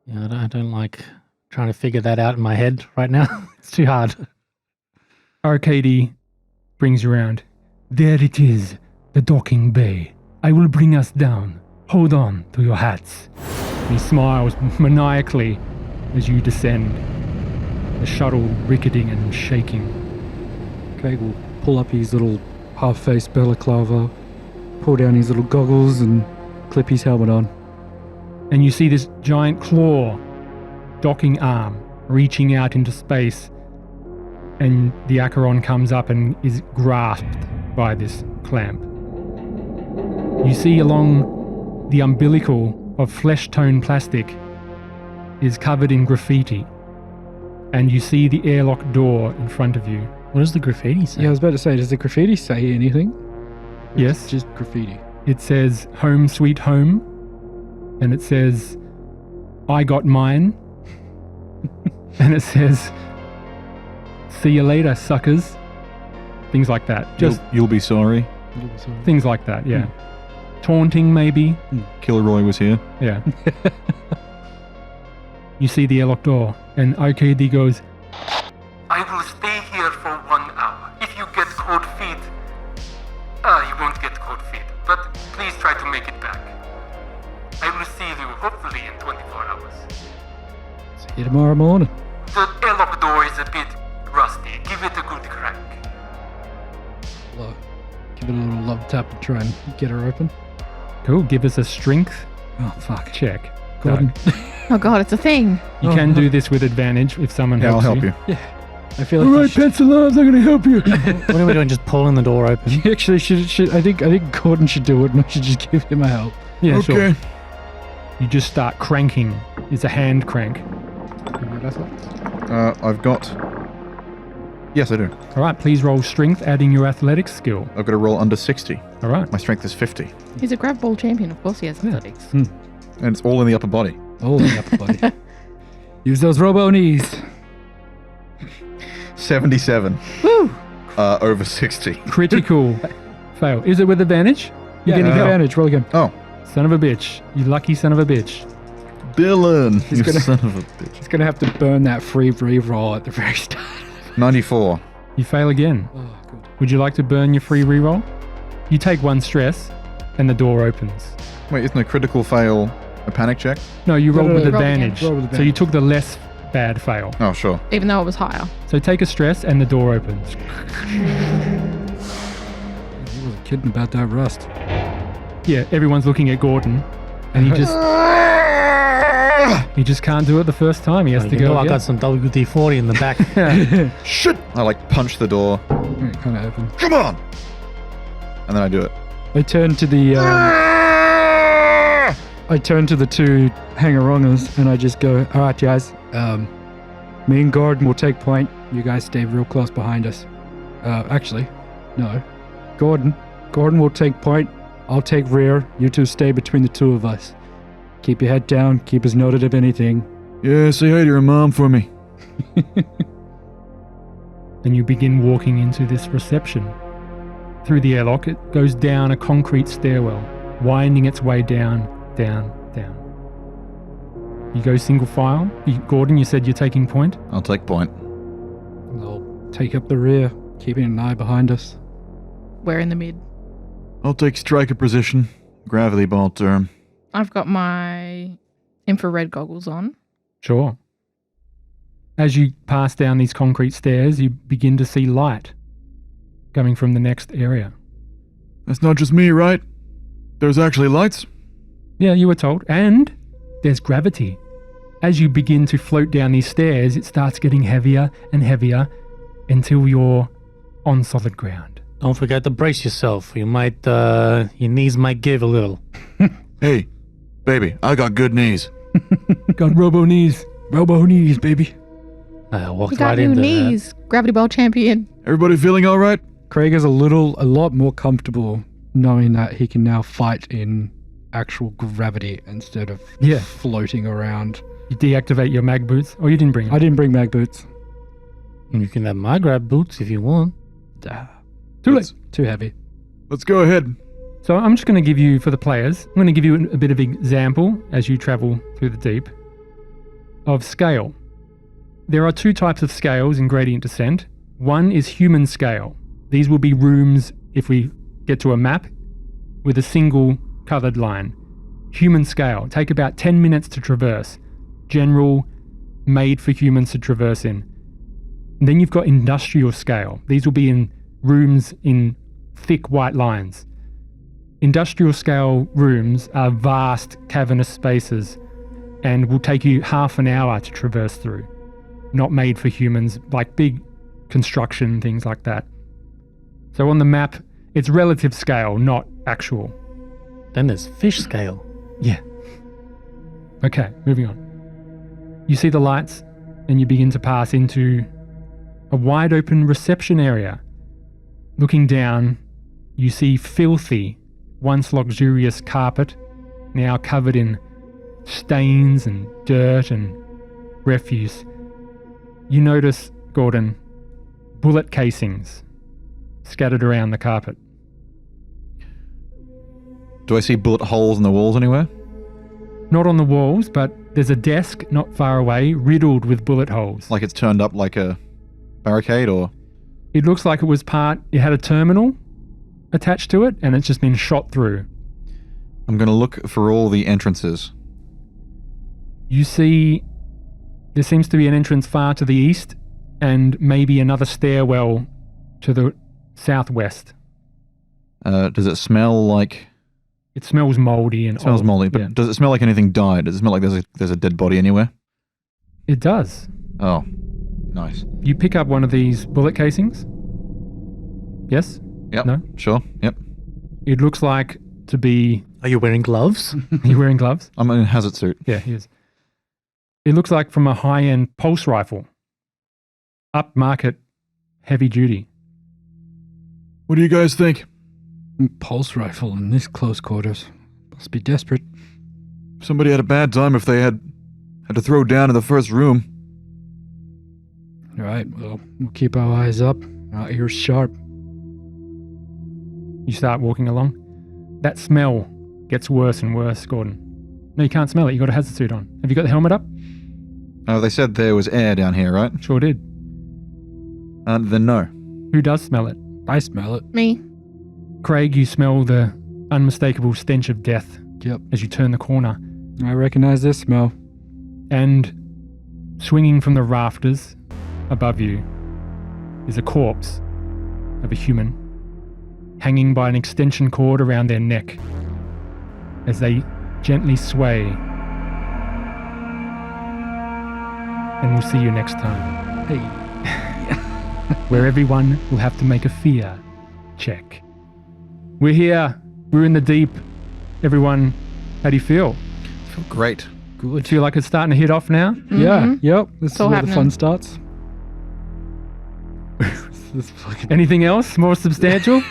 Yeah, I don't like trying to figure that out in my head right now. It's too hard. Arcady brings you around. There it is, the docking bay. I will bring us down. Hold on to your hats. And he smiles maniacally as you descend, the shuttle ricketing and shaking. Craig will pull up his little half-faced balaclava, pull down his little goggles and clip his helmet on. And you see this giant claw, docking arm, reaching out into space. And the Acheron comes up and is grasped by this clamp. You see along the umbilical of flesh-tone plastic is covered in graffiti. And you see the airlock door in front of you. What does the graffiti say? Yeah, I was about to say, does the graffiti say anything? Or Yes. It's just graffiti. It says, "Home Sweet Home." And it says, "I got mine." And it says, "See you later, suckers." Things like that. Just You'll be sorry. things like that, yeah. Taunting, maybe. Kilroy was here. Yeah. You see the airlock door, and OKD goes, I will stay here for 1 hour. If you get cold feet, you won't get cold feet, but please try to make it back. I will see you hopefully in 24 hours. See you tomorrow morning. The airlock door is a bit rusty. Give it a good crack. Give it a little love tap to try and get her open. "Cool, give us a strength Oh, fuck. check." Gordon. Doug. Oh god, it's a thing. You can do this with advantage if someone Yeah, I'll helps help you. I feel like you should- pencil arms, I'm going to help you. What are we doing? Just pulling the door open? you actually should. I think Gordon should do it, and I should just give him a help. Yeah, sure. You just start cranking. It's a hand crank. I've got... Yes, I do. All right, please roll strength, adding your athletics skill. I've got to roll under 60. All right. My strength is 50. He's a grab ball champion. Of course he has athletics. And it's all in the upper body. Oh, the upper body. Use those robo knees. 77. Woo! Over 60. Critical fail. Is it with advantage? Yeah, getting help. advantage. Roll again. Oh, Son of a bitch. You lucky son of a bitch. Dylan, you gonna- son of a bitch. He's going to have to burn that free reroll at the very start. 94. You fail again. Oh, good. Would you like to burn your free reroll? You take 1 stress and the door opens. Wait, isn't a critical fail a panic check? No, you rolled no, with no. Roll again. advantage. Roll with So you advantage. took the less bad fail. Oh, sure. Even though it was higher. So take a stress and the door opens. He wasn't kidding about that rust. Yeah, everyone's looking at Gordon and he just can't do it the first time. He has to You go know I again. got some WD-40 in the back. Shit! I like punch the door. It kind of happened. Come on! And then I do it. I turn to the I turn to the 2 hanger-ongers and I just go, all right, guys, me and Gordon will take point. You guys stay real close behind us. Actually, no. Gordon will take point. I'll take rear. You 2 stay between the 2 of us. Keep your head down. Keep us noted of anything. Yeah, say hi to your mom for me. Then you begin walking into this reception. Through the airlock, it goes down a concrete stairwell, winding its way down, down, down. You go single file. Gordon, you said you're taking point. I'll take point. I'll take up the rear, keeping an eye behind us. We're in the mid. I'll take striker position. Gravity ball term. I've got my infrared goggles on. Sure. As you pass down these concrete stairs, you begin to see light coming from the next area. That's not just me, right? There's actually lights? Yeah, you were told. And there's gravity. As you begin to float down these stairs, it starts getting heavier and heavier until you're on solid ground. Don't forget to brace yourself. Your knees might give a little. Hey, baby, I got good knees. Got robo knees. Robo knees, baby. I walked You got right new into knees. Gravity ball champion. Everybody feeling all right? Craig is a lot more comfortable knowing that he can now fight in actual gravity instead of Yeah. floating around. You deactivate your mag boots. Oh, you didn't bring I it. didn't bring mag boots. that. You can have my grab boots if you want. Too late. Too heavy. Let's go ahead. So I'm just going to give you, for the players, I'm going to give you a bit of example as you travel through the deep of scale. There are 2 types of scales in Gradient Descent. One is human scale. These will be rooms, if we get to a map, with a single coloured line. Human scale. Take about 10 minutes to traverse. General, made for humans to traverse in. And then you've got industrial scale. These will be in rooms in thick white lines. Industrial scale rooms are vast cavernous spaces and will take you half an hour to traverse through. Not made for humans, like big construction, things like that. So on the map, it's relative scale, not actual. Then there's fish scale. Yeah. Okay, moving on. You see the lights and you begin to pass into a wide open reception area. Looking down, you see filthy, once luxurious carpet, now covered in stains and dirt and refuse. You notice, Gordon, bullet casings scattered around the carpet. Do I see bullet holes in the walls anywhere? Not on the walls, but there's a desk not far away riddled with bullet holes. Like it's turned up like a barricade or... It looks like it had a terminal attached to it and it's just been shot through. I'm going to look for all the entrances. You see there seems to be an entrance far to the east and maybe another stairwell to the southwest. Does it smell like... It smells moldy and It smells old. moldy, but Yeah. does it smell like anything died? Does it smell like there's a dead body anywhere? It does. Oh, nice. You pick up one of these bullet casings. Yes? Yep. No? Sure. Yep. It looks like to be... Are you wearing gloves? Are you wearing gloves? I'm in a hazard suit. Yeah, he is. It looks like from a high-end pulse rifle. Upmarket, heavy duty. What do you guys think? Pulse rifle in this close quarters. Must be desperate. Somebody had a bad time if they had to throw down in the first room. All right, well, we'll keep our eyes up, our ears sharp. You start walking along. That smell gets worse and worse, Gordon. No, you can't smell it. You got a hazard suit on. Have you got the helmet up? Oh, they said there was air down here, right? Sure did. Then no. Who does smell it? I smell it. Me. Craig, you smell the unmistakable stench of death Yep. as you turn the corner. I recognize this smell. And swinging from the rafters above you is a corpse of a human hanging by an extension cord around their neck as they gently sway. And we'll see you next time. Hey. Where everyone will have to make a fear check. We're here. We're in the deep. Everyone, how do you feel? I feel great. Do you feel like it's starting to hit off now? Yeah, yep. This is all where the fun happening. starts. This fucking- Anything else more substantial?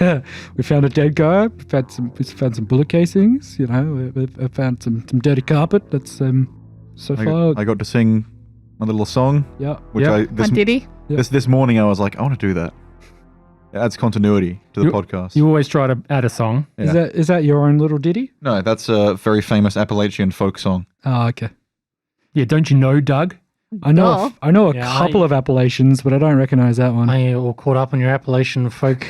We found a dead guy. We found some bullet casings. You know, we found some dirty carpet. That's so far. I got to sing my little song, Yeah. which Yep. Did he? this morning I was like, I want to do that. It adds continuity to the podcast. You always try to add a song. Yeah. Is that your own little ditty? No, that's a very famous Appalachian folk song. Oh, okay. Yeah, don't you know, Doug? I know a Yeah, couple of Appalachians, but I don't recognize that one. Are you all caught up on your Appalachian folk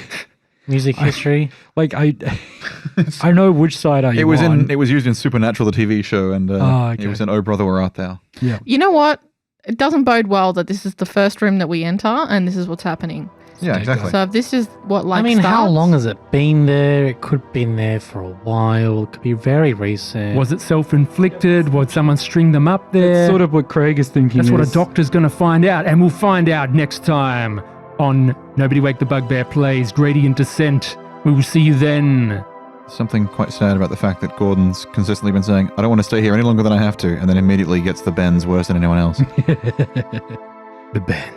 music history? Like I know which side are you It was on. it was used in Supernatural, the TV show, and okay. it was in Oh Brother Where Art Thou. You know what? It doesn't bode well that this is the first room that we enter and this is what's happening. Yeah, exactly. So if this is what I mean, how starts- long has it been there? It could have been there for a while. It could be very recent. Was it self-inflicted? Would someone string them up there? That's sort of what Craig is thinking. That's what a is- doctor's going to find out, and we'll find out next time on Nobody Wake the Bugbear Plays Gradient Descent. We will see you then. Something quite sad about the fact that Gordon's consistently been saying, I don't want to stay here any longer than I have to, and then immediately gets the bends worse than anyone else. The band.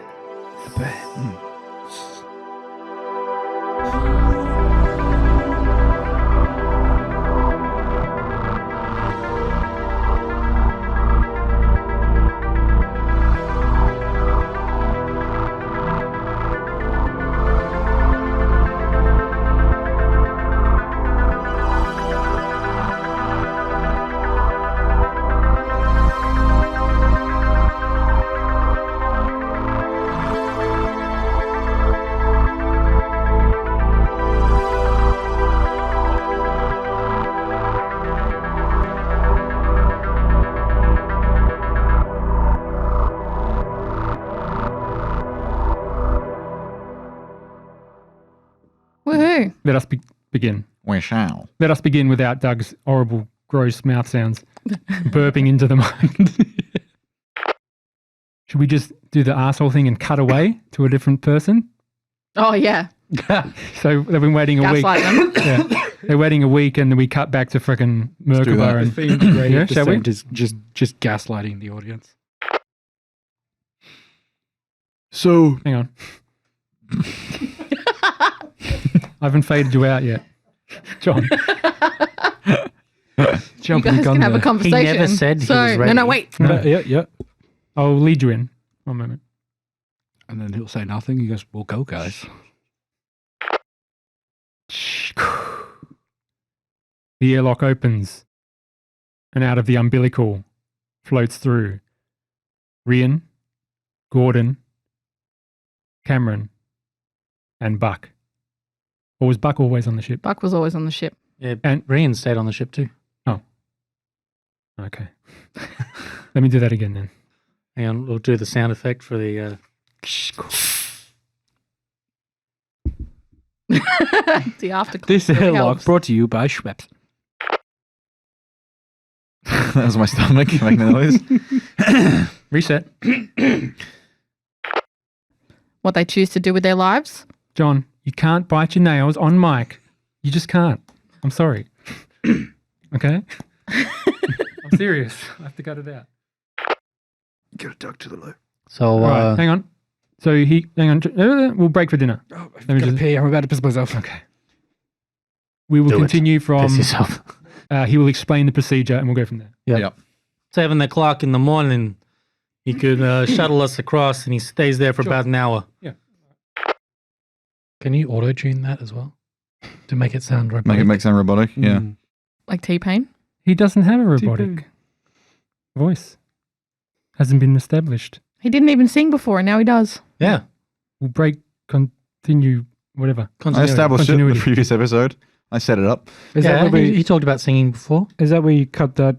Woohoo. Let us begin. We shall. Let us begin without Doug's horrible, gross mouth sounds burping into the mic. Should we just do the asshole thing and cut away to a different person? Oh, yeah. So they've been waiting a week. Gaslight them. Yeah. They're waiting a week and then we cut back to frickin' do that. Merkaba and yeah, shall we? Is just gaslighting the audience. So, Hang on. I haven't faded you out yet. John. You Jumping guys gun can have a there. conversation. never said he so, was No, ready. no, wait. Yeah. I'll lead you in. One moment. And then he'll say nothing. He goes, "We'll go, guys." The airlock opens and out of the umbilical floats through Rian, Gordon, Cameron, and Buck. Or was Buck always on the ship? Buck was always on the ship. Yeah, And- Rian stayed on the ship too. Okay. Let me do that again then. Hang on, we'll do the sound effect for the... The afterclock. This really airlock helps. brought to you by Schweppes. that was my stomach making the noise. Reset. What they choose to do with their lives. John, you can't bite your nails on mic. You just can't. I'm sorry. Okay? I'm serious. I have to cut it out. Get a duck to the left. So, All right, hang on. So hang on, we'll break for dinner. Oh, I've Let me got to just- pee. I'm about to piss myself. Okay. We will Do it. continue from, Piss yourself. he will explain the procedure and we'll go from there. Yeah. 7 o'clock in the morning, he could shuttle us across, and he stays there for about an hour. Yeah. Can you auto tune that as well to make it sound robotic? Make it sound robotic. Yeah. Mm. Like T-Pain. He doesn't have a robotic T-Pain. voice. Hasn't been established. He didn't even sing before, and now he does. Yeah. We'll break, continue, whatever. I established it in the Continuity. previous episode. I set it up. Is Yeah, that where he talked about singing before. is that where you cut that?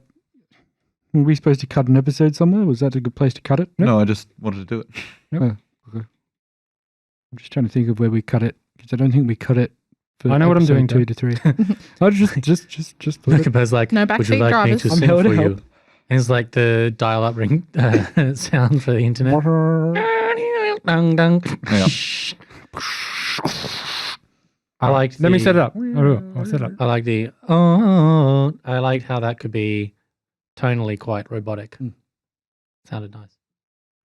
Were we supposed to cut an episode somewhere? Was that a good place to cut it? No, I just wanted to do it. I'm just trying to think of where we cut it because I don't think we cut it. For I know what I'm doing episode 2 to 3. I'll just put it. Rickabear's like, No would you backseat like drivers. me to I'm sing here for to you? help. And it's like the dial-up ring sound for the internet. Dun, dun. Yeah. I like. Let me set it up. I'll set it up. I like the. I liked how that could be tonally quite robotic. Mm. Sounded nice.